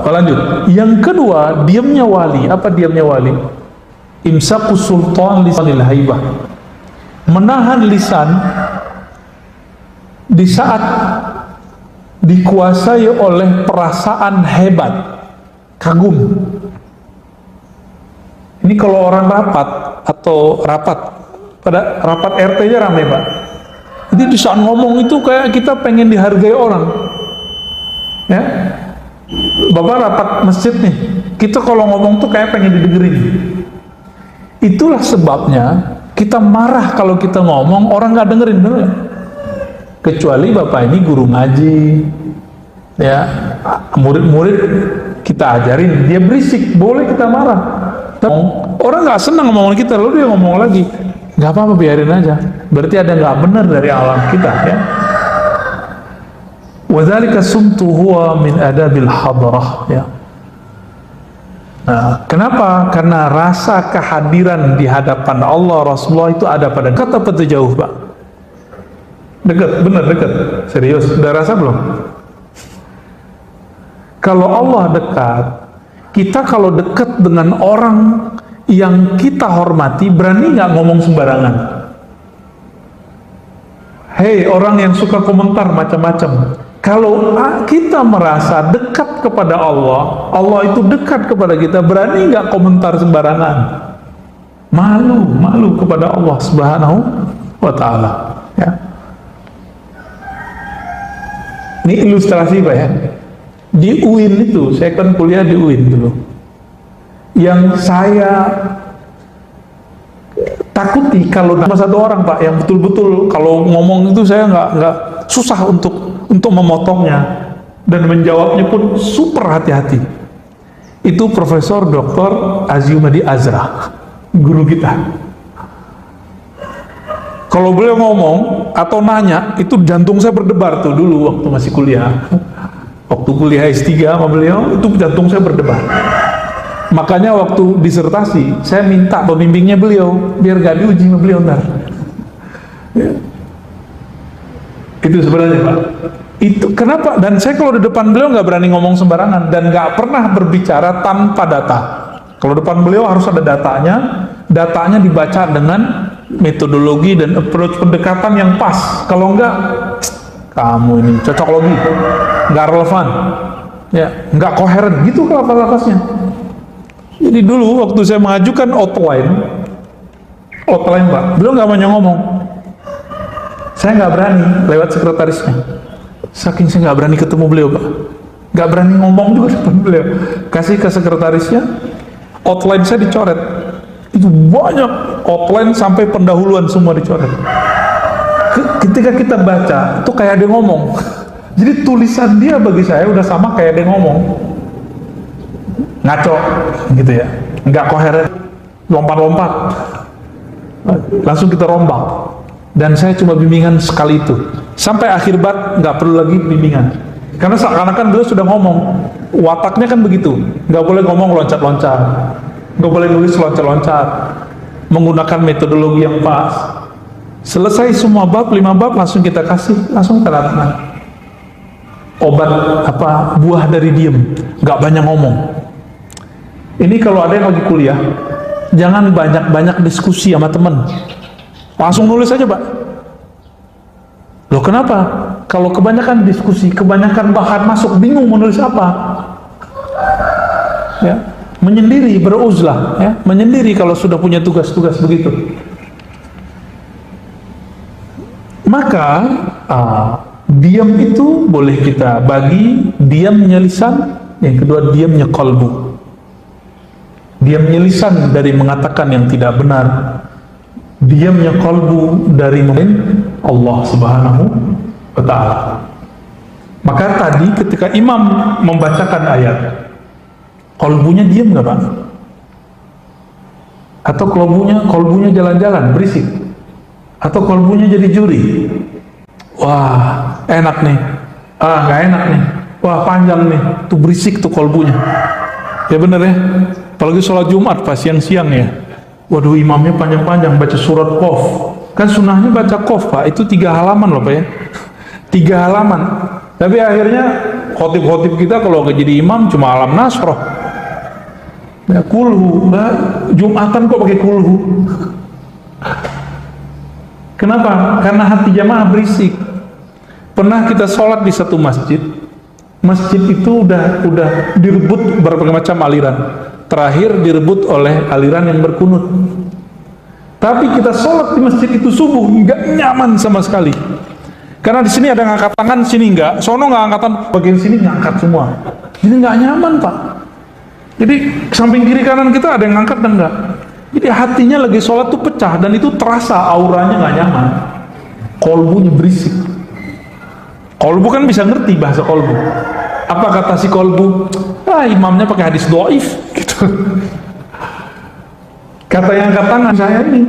[SPEAKER 1] Lanjut. Yang kedua, diamnya wali. Apa diamnya wali? Imsakus sultan lisanil haibah. Menahan lisan di saat dikuasai oleh perasaan hebat, kagum. Ini kalau orang rapat atau pada rapat RT-nya ramai Pak. Jadi di saat ngomong itu kayak kita pengen dihargai orang, ya. Bapak rapat masjid nih, kita kalau ngomong tuh kayak pengen didengerin. Itulah sebabnya kita marah kalau kita ngomong orang nggak dengerin, bener. Kecuali Bapak ini guru ngaji, ya, murid-murid kita ajarin, dia berisik, boleh kita marah. Orang nggak senang ngomong kita, lalu dia ngomong lagi, nggak apa-apa, biarin aja. Berarti ada nggak benar dari alam kita, ya. Wadzalika sumtu huwa min adabil hadrah, ya. Nah, kenapa? Karena rasa kehadiran di hadapan Allah, Rasulullah itu ada pada kata apa tuh jauh Pak? Dekat, benar dekat, serius. Udah rasa belum? Kalau Allah dekat, kita kalau dekat dengan orang yang kita hormati, berani nggak ngomong sembarangan? Hei orang yang suka komentar macam-macam, kalau kita merasa dekat kepada Allah, Allah itu dekat kepada kita, berani nggak komentar sembarangan? Malu kepada Allah Subhanahu wa Ta'ala, ya. Ini ilustrasi Pak, ya. Di UIN itu, saya kan kuliah di UIN dulu. Yang saya takuti kalau nama satu orang Pak, yang betul-betul kalau ngomong itu saya nggak susah untuk memotongnya dan menjawabnya pun super hati-hati. Itu Profesor Dr. Aziumadi Azra, guru kita. Kalau beliau ngomong atau nanya, itu jantung saya berdebar tuh dulu waktu masih kuliah. Waktu kuliah S3 sama beliau, itu jantung saya berdebar. Makanya waktu disertasi, saya minta pembimbingnya beliau, biar gak diuji sama beliau ntar. Ya. Itu sebenarnya Pak. Itu kenapa? Dan saya kalau di depan beliau nggak berani ngomong sembarangan dan nggak pernah berbicara tanpa data. Kalau depan beliau harus ada datanya dibaca dengan metodologi dan approach pendekatan yang pas. Kalau enggak, kamu ini cocok logi, nggak relevan, ya, nggak koheren, gitu kata-katanya. Jadi dulu waktu saya mengajukan outline Pak, beliau nggak banyak ngomong. Saya nggak berani lewat sekretarisnya. Saking saya nggak berani ketemu beliau Pak, nggak berani ngomong juga depan beliau. Kasih ke sekretarisnya, outline saya dicoret, Itu banyak outline sampai pendahuluan semua dicoret. Ketika kita baca, itu kayak dia ngomong. Jadi tulisan dia bagi saya udah sama kayak dia ngomong. Ngaco, gitu ya. Nggak koheren, lompat-lompat. Langsung kita rombak. Dan saya cuma bimbingan sekali itu. Sampai akhir bab nggak perlu lagi bimbingan. Karena seakan-akan beliau sudah ngomong. Wataknya kan begitu. Nggak boleh ngomong loncat-loncat. Nggak boleh nulis loncat-loncat. Menggunakan metodologi yang pas. Selesai semua bab, 5 bab langsung kita kasih, langsung tanda tangan. Obat apa, buah dari diem, nggak banyak ngomong. Ini kalau ada yang lagi kuliah, jangan banyak-banyak diskusi sama temen, langsung nulis aja Pak. Loh kenapa? Kalau kebanyakan diskusi, kebanyakan bahan masuk, bingung mau nulis apa. Ya, menyendiri, beruzlah, ya, menyendiri kalau sudah punya tugas-tugas begitu. Maka diam itu boleh kita bagi diamnya lisan, yang kedua diamnya qalbu. Diamnya lisan dari mengatakan yang tidak benar, diamnya qalbu dari Allah Subhanahu wa ta'ala. Maka tadi ketika imam membacakan ayat, qalbunya diam nggak Pak? Atau qalbunya jalan-jalan berisik? Atau kalbunya jadi juri? Wah, enak nih. Nggak enak nih. Wah, panjang nih. Tuh berisik tuh kalbunya. Ya bener ya. Apalagi sholat Jumat pas siang-siang ya. Waduh, imamnya panjang-panjang baca surat Qaf. Kan sunnahnya baca Qaf Pak. Itu 3 halaman loh Pak ya. 3 halaman. Tapi akhirnya khotib-khotib kita kalau nggak jadi imam cuma alam nasroh. Ya, kulhu. Jumatan kok pakai kulhu? Kenapa? Karena hati jamaah berisik. Pernah kita sholat di satu masjid. Masjid itu udah direbut berbagai macam aliran. Terakhir direbut oleh aliran yang berkunut. Tapi kita sholat di masjid itu subuh nggak nyaman sama sekali. Karena di sini ada yang angkat tangan, sini nggak. Sono nggak angkatan, bagian sini ngangkat semua. Jadi nggak nyaman Pak. Jadi samping kiri kanan kita ada yang ngangkat dan nggak. Jadi hatinya lagi sholat tuh pecah dan itu terasa auranya nggak nyaman. Kolbunya berisik. Kolbu kan bisa ngerti bahasa kolbu. Apa kata si kolbu? Imamnya pakai hadis doif gitu. Kata yang angkat tangan, saya ini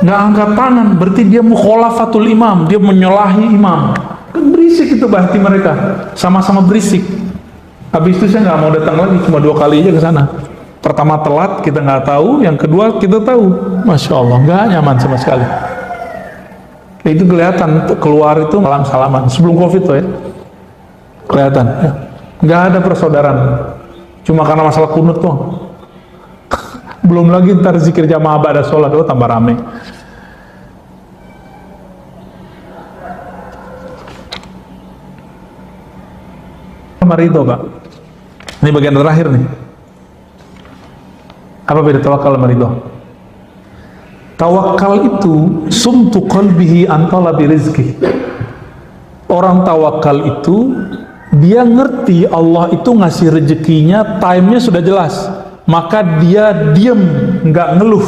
[SPEAKER 1] nggak angkat tangan, berarti dia mukhalafatul imam, dia menyalahi imam. Kan berisik itu hati mereka, sama-sama berisik. Habis itu saya nggak mau datang lagi, cuma 2 kali aja ke sana. Pertama telat, kita nggak tahu. Yang kedua kita tahu. Masya Allah, nggak nyaman sama sekali. Itu kelihatan, keluar itu salam-salaman. Sebelum Covid tuh ya. Kelihatan. Ya. Nggak ada persaudaraan. Cuma karena masalah kunut tuh. Belum lagi ntar zikir jamaah ba'da sholat, tambah rame. Marido Pak. Ini bagian terakhir nih. Apa beda tawakal sama ridho? Tawakal itu sumtu qalbihi an talabi rizki. Orang tawakal itu dia ngerti Allah itu ngasih rezekinya, time-nya sudah jelas. Maka dia diam, nggak ngeluh.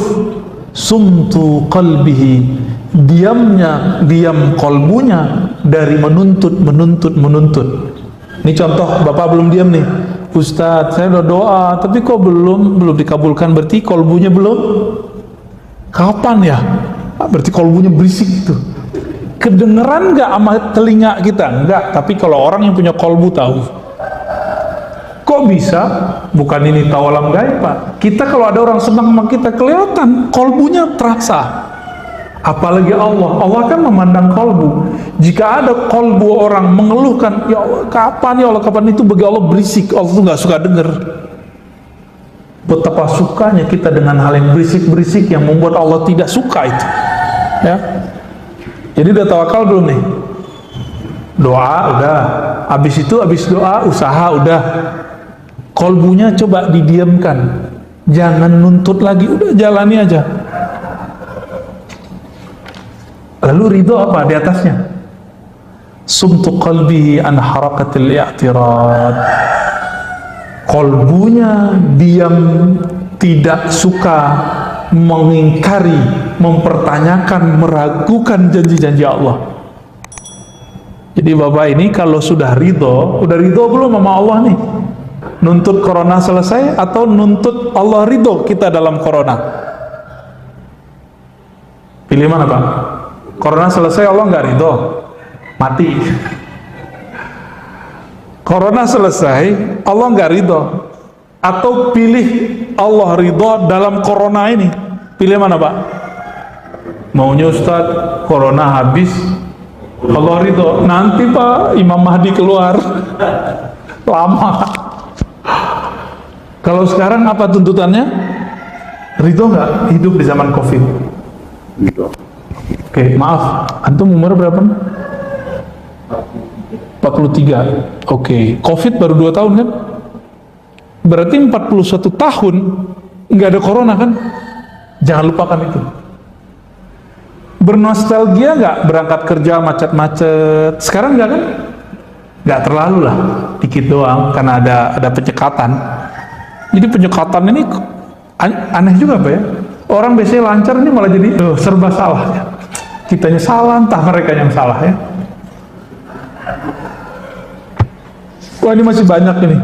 [SPEAKER 1] Sumtu qalbihi, diam kolbunya dari menuntut. Ini contoh, Bapak belum diam nih. Ustadz, saya udah doa, tapi kok belum dikabulkan, berarti kolbunya belum? Kapan ya? Berarti kolbunya berisik gitu. Kedengeran nggak sama telinga kita? Enggak, tapi kalau orang yang punya kolbu tahu. Kok bisa? Bukan ini tawalam gaib Pak. Kita kalau ada orang senang sama kita, kelihatan kolbunya terasa. Apalagi Allah kan memandang kolbu. Jika ada kolbu orang mengeluhkan, ya Allah, kapan ya Allah, kapan, itu bagi Allah berisik. Allah tuh nggak suka denger. Betapa sukanya kita dengan hal yang berisik-berisik yang membuat Allah tidak suka itu. Ya. Jadi udah tawakal belum nih? Doa udah. Habis doa, usaha udah. Kolbunya coba didiamkan. Jangan nuntut lagi, udah jalani aja. Lalu ridho apa di atasnya? Sumtu qalbihi an harakatil i'tirad. Kolbunya diam, tidak suka mengingkari, mempertanyakan, meragukan janji-janji Allah. Jadi Bapak ini kalau sudah ridho belum sama Allah nih? Nuntut corona selesai atau nuntut Allah ridho kita dalam corona? Pilih mana Pak? Corona selesai Allah nggak ridho, mati. Corona selesai Allah nggak ridho, atau pilih Allah ridho dalam corona ini? Pilih mana Pak? Maunya Ustadz corona habis Allah ridho, nanti Pak Imam Mahdi keluar lama. Kalau sekarang apa tuntutannya? Ridho nggak hidup di zaman Covid? Ridho. Oke, maaf, antum umur berapa? 43. Oke, Covid baru 2 tahun kan? Berarti 41 tahun nggak ada corona kan? Jangan lupakan itu. Bernostalgia nggak berangkat kerja macet-macet? Sekarang nggak kan? Nggak terlalu lah, dikit doang karena ada penyekatan. Jadi penyekatan ini aneh juga Pak ya. Orang biasanya lancar, ini malah jadi serba salah ya. Kitanya salah, entah mereka yang salah ya. Wah ini masih banyak ini.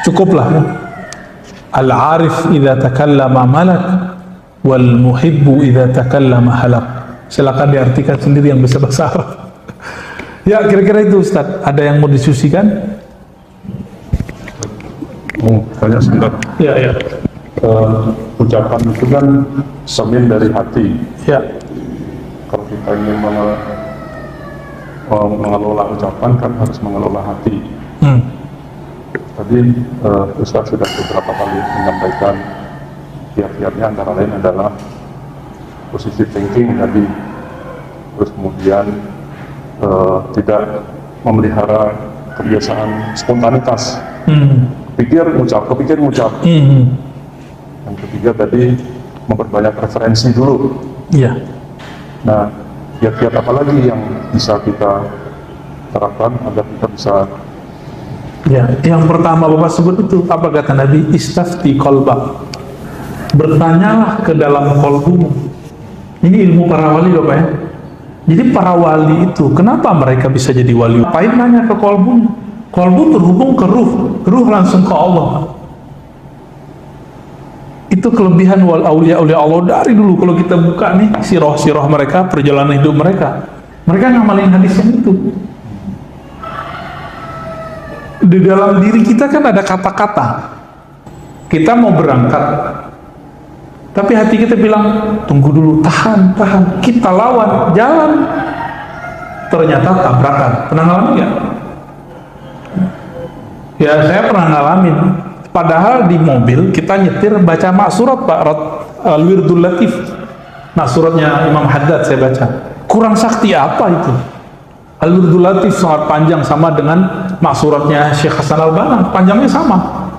[SPEAKER 1] Cukuplah ya. Al-arif idza takallama malak wal muhibbu idza takallama halak. Silakan diartikan sendiri yang bisa bahasa Arab. Ya kira-kira itu Ustaz. Ada yang mau diskusikan?
[SPEAKER 2] Banyak sebentar.
[SPEAKER 1] Ya.
[SPEAKER 2] Ucapan itu kan cermin dari hati.
[SPEAKER 1] Ya.
[SPEAKER 2] Kalau kita ingin mengelola ucapan kan harus mengelola hati. Tadi Ustaz sudah beberapa kali menyampaikan kiat-kiatnya, antara lain adalah positive thinking tadi, terus kemudian tidak memelihara kebiasaan spontanitas. Kepikir ngucap. Yang ketiga tadi memperbanyak referensi dulu.
[SPEAKER 1] Iya.
[SPEAKER 2] Nah, kiat-kiat apa lagi yang bisa kita terapkan agar kita bisa?
[SPEAKER 1] Ya, yang pertama Bapak sebut itu apa kata Nabi? Istafti qalbak. Bertanyalah ke dalam kolbumu. Ini ilmu para wali Bapak ya. Jadi para wali itu kenapa mereka bisa jadi wali? Ngapain nanya ke kolbunya? Kolbu terhubung ke ruh langsung ke Allah. Itu kelebihan wal aulia Allah dari dulu. Kalau kita buka nih sirah mereka, perjalanan hidup mereka ngamalin hadis yang itu. Di dalam diri kita kan ada kata-kata. Kita mau berangkat, tapi hati kita bilang tunggu dulu, tahan. Kita lawan, jalan. Ternyata tabrakan. Pernah ngalamin nggak? Ya saya pernah ngalamin. Padahal di mobil kita nyetir baca maksurat Pak, Al-Wirdul Latif, maksuratnya Imam Haddad saya baca. Kurang sakti apa itu? Al-Wirdul Latif sangat panjang, sama dengan maksuratnya Syekh Hasan Al-Banna, panjangnya sama.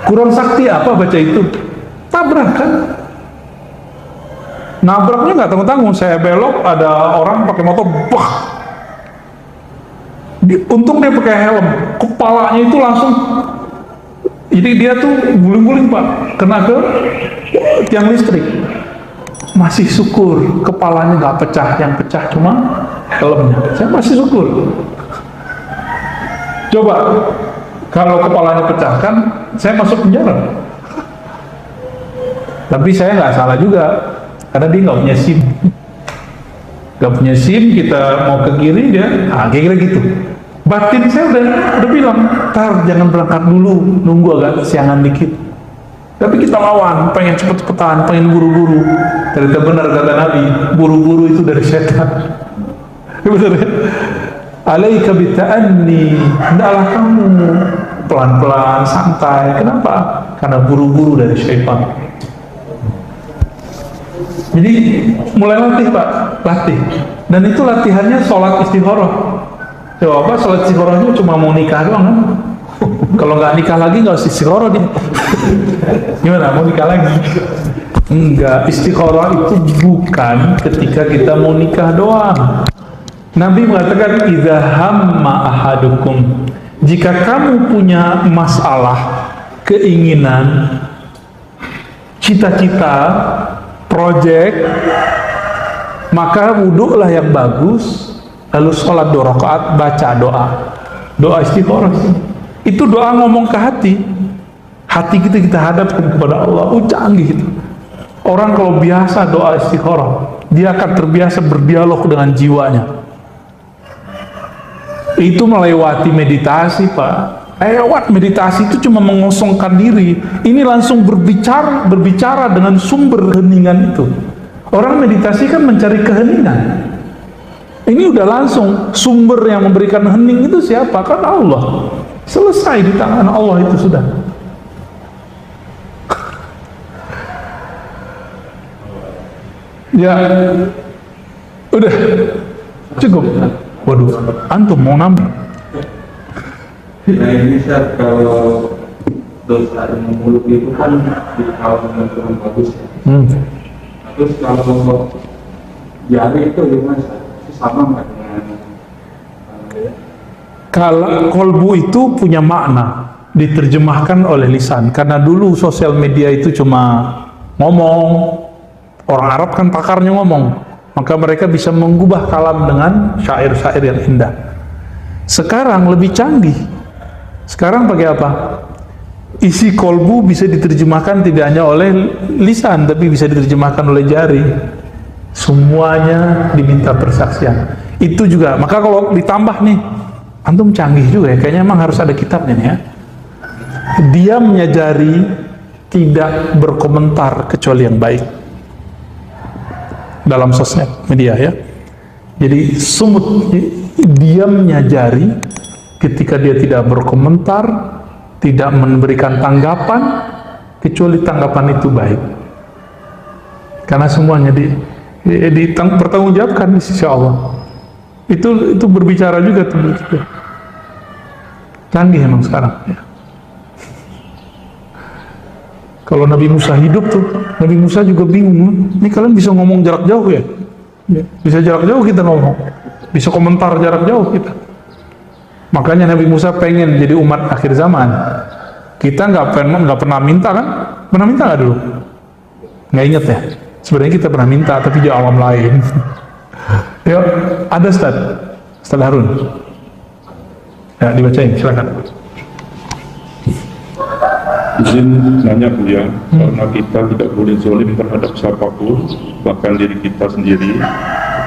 [SPEAKER 1] Kurang sakti apa baca itu? Tabrakan. Nabraknya nggak tanggung-tanggung, saya belok ada orang pakai motor, bah. Untung dia pakai helm, kepalanya itu langsung. Jadi dia tuh guling-guling Pak, kena ke tiang listrik. Masih syukur kepalanya nggak pecah, yang pecah cuma helmnya. Saya masih syukur. Coba kalau kepalanya pecah kan saya masuk penjara. Tapi saya nggak salah juga, karena dia nggak punya SIM. Nggak punya SIM, kita mau ke kiri dia, kira-kira gitu. Batin saya udah bilang, tar jangan berangkat dulu, nunggu agak kesiangan dikit. Tapi kita lawan, pengen cepet-cepetan, pengen buru-buru. Ternyata benar kata Nabi, buru-buru itu dari setan. Benar ya? Alaika bita'anni, hendaklah kamu pelan-pelan, santai. Kenapa? Karena buru-buru dari syaitan. Jadi mulai latih Pak, latih. Dan itu latihannya sholat istikharah. Coba sholat istikharahnya cuma mau nikah doang kan? Kalau nggak nikah lagi nggak usah istikharah dia. Gimana? Mau nikah lagi? Enggak, istikharah itu bukan ketika kita mau nikah doang. Nabi mengatakan idza hamma ahadukum Jika kamu punya masalah, keinginan, cita-cita, project, maka wudhulah yang bagus, lalu sholat 2 rakaat, baca doa istikharah. Itu doa ngomong ke hati kita hadapkan kepada Allah. Canggih itu. Orang kalau biasa doa istikharah, dia akan terbiasa berdialog dengan jiwanya. Itu melewati meditasi, Pak. Lewat meditasi itu cuma mengosongkan diri. Ini langsung berbicara dengan sumber keheningan itu. Orang meditasi kan mencari keheningan. Ini udah langsung sumber yang memberikan hening itu siapa? Kan Allah. Selesai di tangan Allah itu sudah. Ya, udah cukup. Waduh, antum mau nambah?
[SPEAKER 3] Nah ini Ustaz, kalau dosa yang mulut itu kan dikawal dengan Tuhan bagus ya. Terus kalau jari itu gimana Ustaz? Itu sama nggak dengan
[SPEAKER 1] Kalau kolbu itu punya makna, diterjemahkan oleh lisan. Karena dulu sosial media itu cuma ngomong, orang Arab kan pakarnya ngomong, maka mereka bisa mengubah kalam dengan syair-syair yang indah. Sekarang lebih canggih. Sekarang pakai apa? Isi kolbu bisa diterjemahkan tidak hanya oleh lisan, tapi bisa diterjemahkan oleh jari. Semuanya diminta persaksian. Itu juga. Maka kalau ditambah nih, antum canggih juga ya. Kayaknya emang harus ada kitabnya nih ya. Diamnya jari tidak berkomentar kecuali yang baik dalam sosmed media ya. Jadi sumut, diamnya jari ketika dia tidak berkomentar, tidak memberikan tanggapan kecuali tanggapan itu baik. Karena semuanya dipertanggungjawabkan di sisi Allah. Itu berbicara juga tuh. Canggih emang sekarang ya. Kalau Nabi Musa hidup tuh, Nabi Musa juga bingung. Ini kalian bisa ngomong jarak jauh ya? Bisa jarak jauh kita ngomong, bisa komentar jarak jauh kita. Makanya Nabi Musa pengen jadi umat akhir zaman. Kita nggak pernah minta kan? Pernah minta nggak dulu? Nggak inget ya? Sebenarnya kita pernah minta, tapi di alam lain. Yuk, ada Ustaz Harun. Ya, dibacain, silakan.
[SPEAKER 2] Izin nanya Buya, karena kita tidak boleh zalim terhadap siapapun, bahkan diri kita sendiri.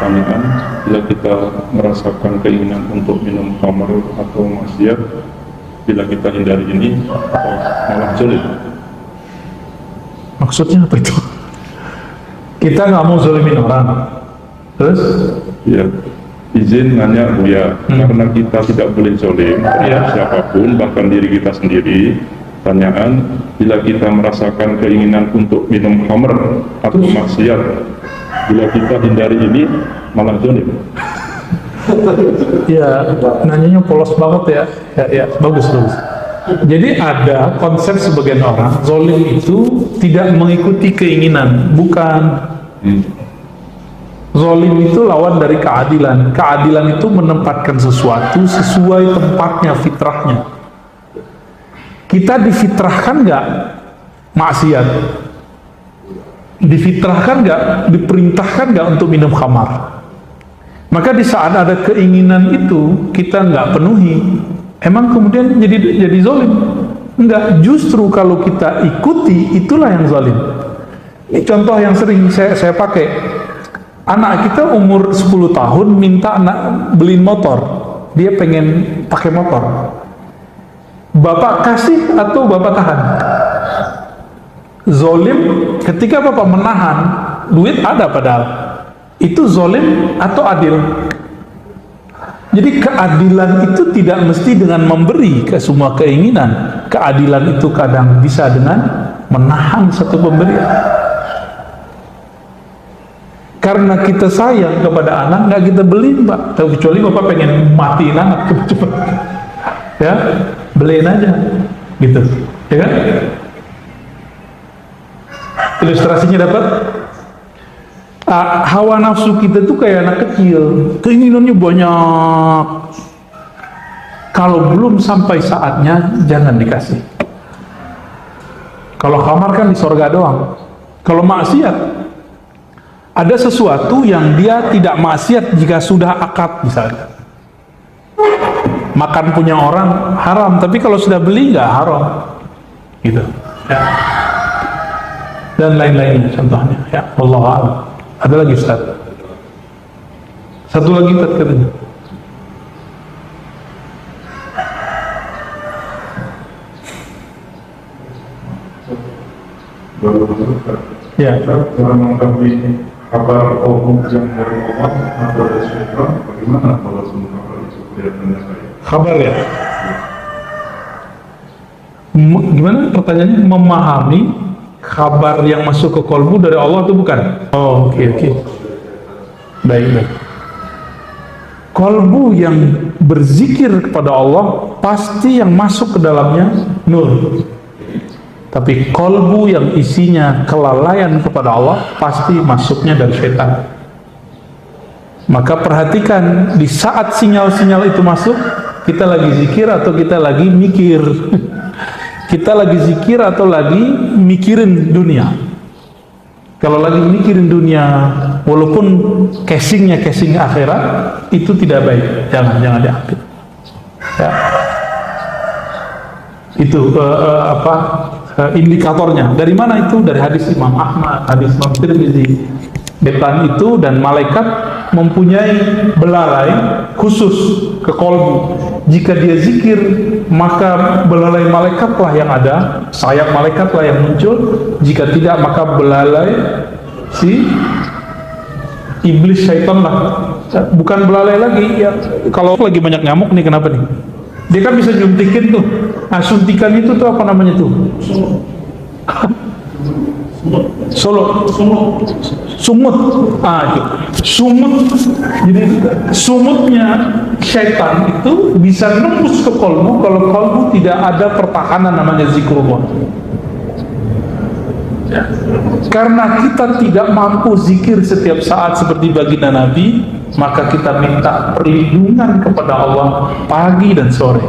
[SPEAKER 2] Pertanyaan, bila kita merasakan keinginan untuk minum khamr atau maksiat, bila kita hindari ini, malah zalim?
[SPEAKER 1] Maksudnya apa itu? Kita nggak mau zalimin orang. Terus?
[SPEAKER 2] Ya, izin nanya Buya, karena kita tidak boleh zalim terhadap siapapun, bahkan diri kita sendiri. Pertanyaan, bila kita merasakan keinginan untuk minum khamr atau maksiat, bila kita hindari ini, malah zalim?
[SPEAKER 1] Ya, nanyanya polos banget ya. Ya, bagus. Jadi ada konsep sebagian orang, zalim itu tidak mengikuti keinginan, bukan. Zalim itu lawan dari keadilan. Keadilan itu menempatkan sesuatu sesuai tempatnya, fitrahnya. Kita difitrahkan nggak maksiat? Difitrahkan nggak? Diperintahkan nggak untuk minum khamar? Maka di saat ada keinginan itu kita nggak penuhi, emang kemudian jadi zalim? Enggak, justru kalau kita ikuti itulah yang zalim. Ini contoh yang sering saya pakai. Anak kita umur 10 tahun minta beliin motor, dia pengen pakai motor. Bapak kasih atau bapak tahan? Zolim ketika bapak menahan, duit ada padahal. Itu zolim atau adil? Jadi keadilan itu tidak mesti dengan memberi ke semua keinginan. Keadilan itu kadang bisa dengan menahan satu pemberian. Karena kita sayang kepada anak, nggak kita beliin, Pak. Kecuali bapak pengen matiin anak cepat-cepat, ya beliin aja, gitu, ya kan? Ilustrasinya dapat. Hawa nafsu kita tuh kayak anak kecil, keinginannya banyak. Kalau belum sampai saatnya, jangan dikasih. Kalau kamar kan di sorga doang. Kalau maksiat, ada sesuatu yang dia tidak maksiat jika sudah akad misalnya. Makan punya orang haram, tapi kalau sudah beli nggak haram. Gitu. Ya. Dan lain-lainnya contohnya. Ya, wallahu a'lam. Ada lagi Ustaz? Satu lagi Ustaz katanya. Ya.
[SPEAKER 2] Cara mengetahui kabar umum yang dari Allah atau dari syaitan, bagaimana kalau semua kabar itu kelihatannya baik?
[SPEAKER 1] Kabar ya? Gimana pertanyaannya? Memahami kabar yang masuk ke kolbu dari Allah itu bukan? Oh, oke. Baik. Kolbu yang berzikir kepada Allah pasti yang masuk ke dalamnya nur. Tapi kolbu yang isinya kelalaian kepada Allah pasti masuknya dari syaitan. Maka perhatikan di saat sinyal-sinyal itu masuk, kita lagi zikir atau kita lagi mikir. Kita lagi zikir atau lagi mikirin dunia. Kalau lagi mikirin dunia, walaupun casingnya casing akhirat, itu tidak baik. Jangan diambil. Ya. Itu indikatornya. Dari mana itu? Dari hadis Imam Ahmad, hadis Imam Tirmizi. Setan itu dan malaikat mempunyai belalai khusus ke kolbu. Jika dia zikir, maka belalai malaikatlah yang ada, sayap malaikatlah yang muncul. Jika tidak, maka belalai si iblis syaitan lah. Bukan belalai lagi ya. Kalau lagi banyak nyamuk nih, kenapa nih? Dia kan bisa nyuntikin tuh. Nah, suntikan itu tuh apa namanya tuh? Sumut. Itu. Sumut. Jadi sumutnya syaitan itu bisa nembus ke kolbu kalau kolbu tidak ada pertahanan namanya zikrullah. Ya. Karena kita tidak mampu zikir setiap saat seperti baginda Nabi, maka kita minta perlindungan kepada Allah pagi dan sore.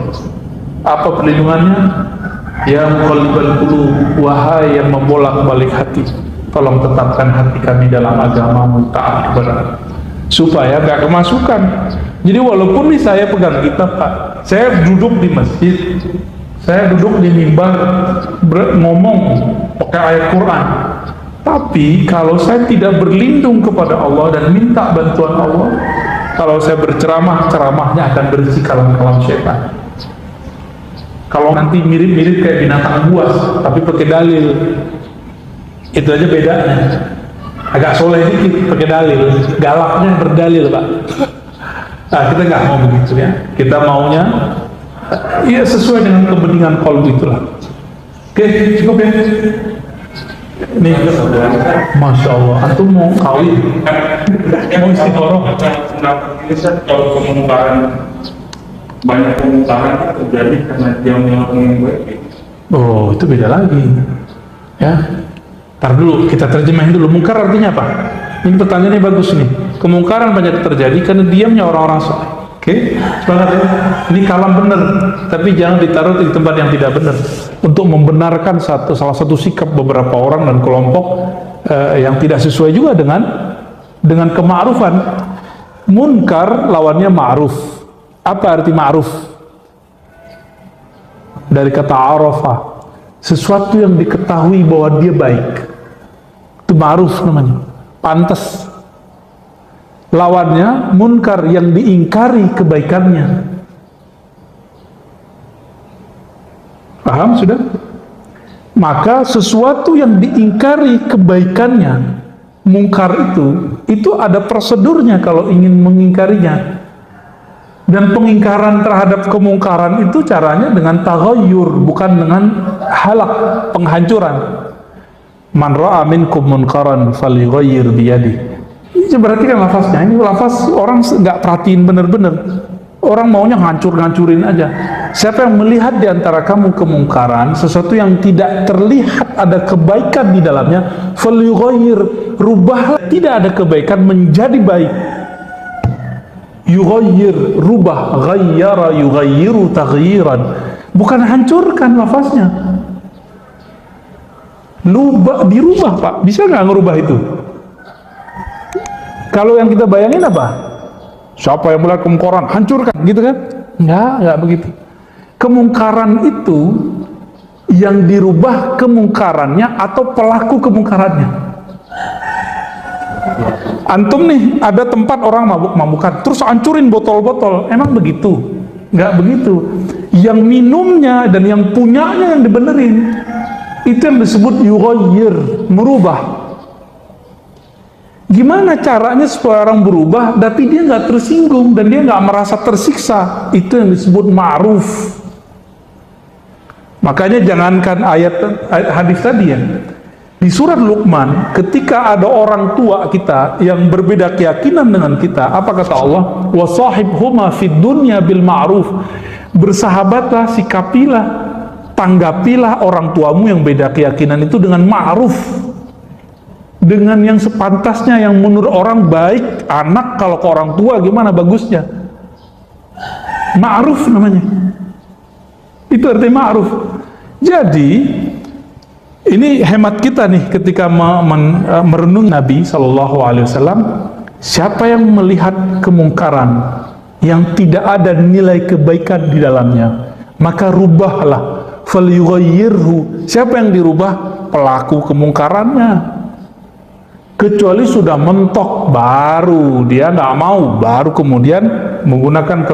[SPEAKER 1] Apa perlindungannya? Ya muqallibal qulub, wahai yang membolak-balik hati, tolong tetapkan hati kami dalam agama-Mu, taat kepada, supaya gak kemasukan. Jadi walaupun nih saya pegang kitab Pak, saya duduk di masjid, saya duduk di mimbar ngomong pakai ayat Quran, tapi kalau saya tidak berlindung kepada Allah dan minta bantuan Allah, kalau saya berceramah, ceramahnya akan berisi kalam-kalam syaitan. Kalau nanti mirip-mirip kayak binatang buas, tapi pakai dalil, itu aja bedanya. Agak soleh dikit pakai dalil, galaknya berdalil Pak. Nah, kita nggak mau begitu ya. Kita maunya ya sesuai dengan kepentingan kolbu itulah. Oke, cukup ya. Nih, Masya Allah, antum mau kawin, mau istikharah.
[SPEAKER 3] Kalau kemungkaran, banyak kemungkaran terjadi karena dia melakukan yang baik.
[SPEAKER 1] Oh, itu beda lagi. Ya, tar dulu kita terjemahin dulu. Mungkar artinya apa? Ini pertanyaannya bagus nih. Kemungkaran banyak terjadi karena diamnya orang-orang soleh. Oke, semangat ya. Ini kalam benar, tapi jangan ditaruh di tempat yang tidak benar. Untuk membenarkan salah satu sikap beberapa orang dan kelompok yang tidak sesuai juga dengan kema'rufan. Munkar lawannya ma'ruf. Apa arti ma'ruf? Dari kata arafah, sesuatu yang diketahui bahwa dia baik, itu ma'ruf namanya, pantas. Lawannya munkar, yang diingkari kebaikannya. Paham sudah? Maka sesuatu yang diingkari kebaikannya, munkar itu ada prosedurnya kalau ingin mengingkarinya. Dan pengingkaran terhadap kemungkaran itu caranya dengan taghayyur, bukan dengan halak, penghancuran. Man ra'a minkum munkaran falyughayyir biyadihi. Ini berarti kan lafaznya, ini lafaz orang nggak perhatiin bener-bener. Orang maunya ngancur-ngancurin aja. Siapa yang melihat di antara kamu kemungkaran, sesuatu yang tidak terlihat ada kebaikan di dalamnya, falyughayyir, rubahlah tidak ada kebaikan menjadi baik. Yughayyir, rubah, ghayyara, yughayyiru taghyiran. Bukan hancurkan lafaznya. Dirubah, Pak. Bisa nggak ngerubah itu? Kalau yang kita bayangin apa? Siapa yang melihat kemungkaran, hancurkan, gitu kan? Enggak begitu. Kemungkaran itu yang dirubah kemungkarannya atau pelaku kemungkarannya. Antum nih, ada tempat orang mabuk-mabukan, terus hancurin botol-botol. Emang begitu? Enggak begitu. Yang minumnya dan yang punyanya yang dibenerin. Itu yang disebut yughayyir, merubah. Gimana caranya supaya orang berubah tapi dia nggak tersinggung dan dia nggak merasa tersiksa? Itu yang disebut ma'ruf. Makanya jangankan ayat hadis tadi ya, di surat Luqman ketika ada orang tua kita yang berbeda keyakinan dengan kita, apa kata Allah? Wasahibhuma fid dunya bil ma'ruf. Bersahabatlah, sikapilah, tanggapilah orang tuamu yang beda keyakinan itu dengan ma'ruf, dengan yang sepantasnya, yang menurut orang baik. Anak kalau ke orang tua gimana bagusnya? Ma'ruf namanya. Itu artinya ma'ruf. Jadi ini hemat kita nih ketika merenung Nabi SAW. Siapa yang melihat kemungkaran yang tidak ada nilai kebaikan di dalamnya, maka rubahlah. Falyughayyirhu. Siapa yang dirubah? Pelaku kemungkarannya. Kecuali sudah mentok, baru dia nggak mau, baru kemudian menggunakan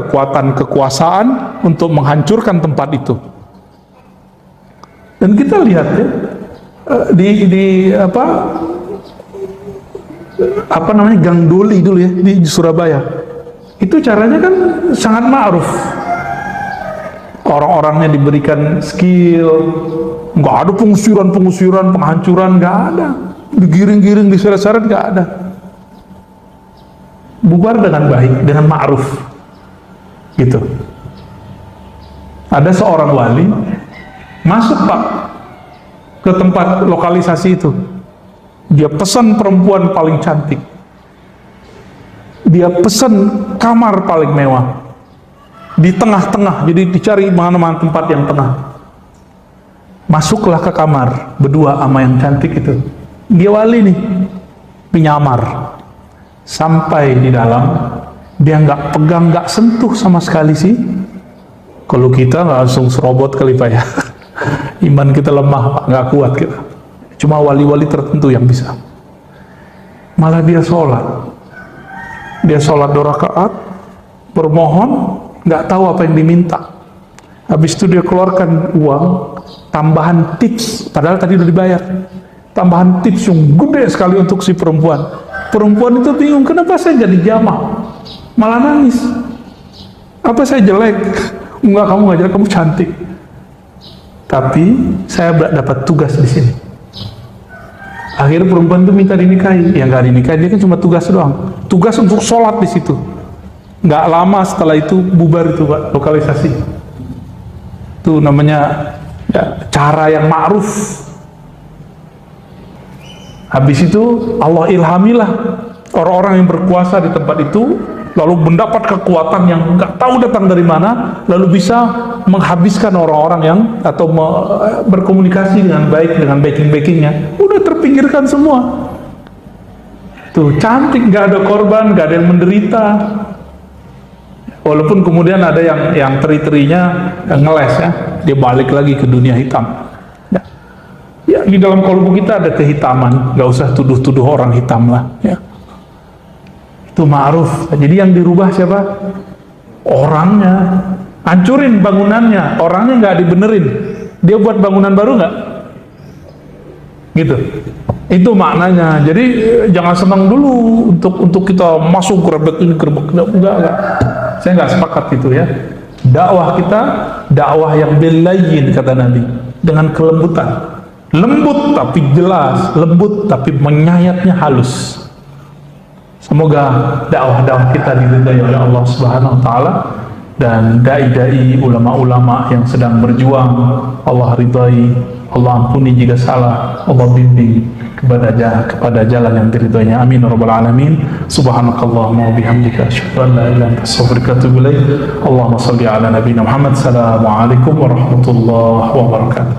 [SPEAKER 1] kekuasaan untuk menghancurkan tempat itu. Dan kita lihat ya, di apa namanya, Gang Doli dulu ya di Surabaya. Itu caranya kan sangat ma'ruf. Orang-orangnya diberikan skill, nggak ada pengusiran, penghancuran, nggak ada. Digiring-giring, diseret-seret, nggak ada. Bubar dengan baik, dengan ma'ruf, gitu. Ada seorang wali masuk, Pak, ke tempat lokalisasi itu. Dia pesan perempuan paling cantik, dia pesan kamar paling mewah di tengah-tengah, jadi dicari mana-mana tempat yang tengah. Masuklah ke kamar berdua sama yang cantik itu. Dia wali nih, penyamar. Sampai di dalam, dia nggak pegang, nggak sentuh sama sekali sih. Kalau kita nggak langsung serobot kali Pak ya. Iman kita lemah Pak, nggak kuat kita. Cuma wali-wali tertentu yang bisa. Malah dia sholat. Dia sholat 2 rakaat, bermohon, nggak tahu apa yang diminta. Habis itu dia keluarkan uang, tambahan tips, padahal tadi udah dibayar. Tambahan tips yang gede sekali untuk si perempuan. Perempuan itu bingung, kenapa saya jadi jamah? Malah nangis. Apa saya jelek? Enggak, kamu nggak jelek, kamu cantik. Tapi saya dapat tugas di sini. Akhirnya perempuan itu minta dinikahi. Yang nggak dinikahi, dia kan cuma tugas doang. Tugas untuk sholat di situ. Nggak lama setelah itu bubar itu Pak, lokalisasi. Itu namanya ya, cara yang ma'ruf. Habis itu Allah ilhamilah orang-orang yang berkuasa di tempat itu, lalu mendapat kekuatan yang nggak tahu datang dari mana, lalu bisa menghabiskan orang-orang yang atau berkomunikasi dengan baik dengan backing-backingnya. Udah terpinggirkan semua. Tuh cantik, nggak ada korban, nggak ada yang menderita. Walaupun kemudian ada yang teri-terinya ngeles ya, dia balik lagi ke dunia hitam. Ya, di dalam kalbu kita ada kehitaman, nggak usah tuduh-tuduh orang hitam lah. Ya. Itu ma'ruf. Jadi yang dirubah siapa? Orangnya. Hancurin bangunannya, orangnya nggak dibenerin. Dia buat bangunan baru nggak? Gitu. Itu maknanya. Jadi jangan senang dulu untuk kita masuk gerbek ini, gerbek enggak. Saya nggak sepakat itu ya. Dakwah kita, dakwah yang belayyin kata Nabi, dengan kelembutan. Lembut tapi jelas, lembut tapi menyayatnya halus. Semoga dakwah-dakwah kita diridai oleh Allah Subhanahu wa taala, dan dai-dai ulama-ulama yang sedang berjuang Allah ridai Allah ampuni jika salah, Allah bimbing kepada jalan yang diridhoinya. Amin ya rabbal alamin. Subhanakallahumma wa bihamdika asyhadu an la ilaha illa anta astaghfiruka wa atubu ilaik. Allahumma shalli ala nabiyyina Muhammad. Assalamualaikum warahmatullahi wabarakatuh.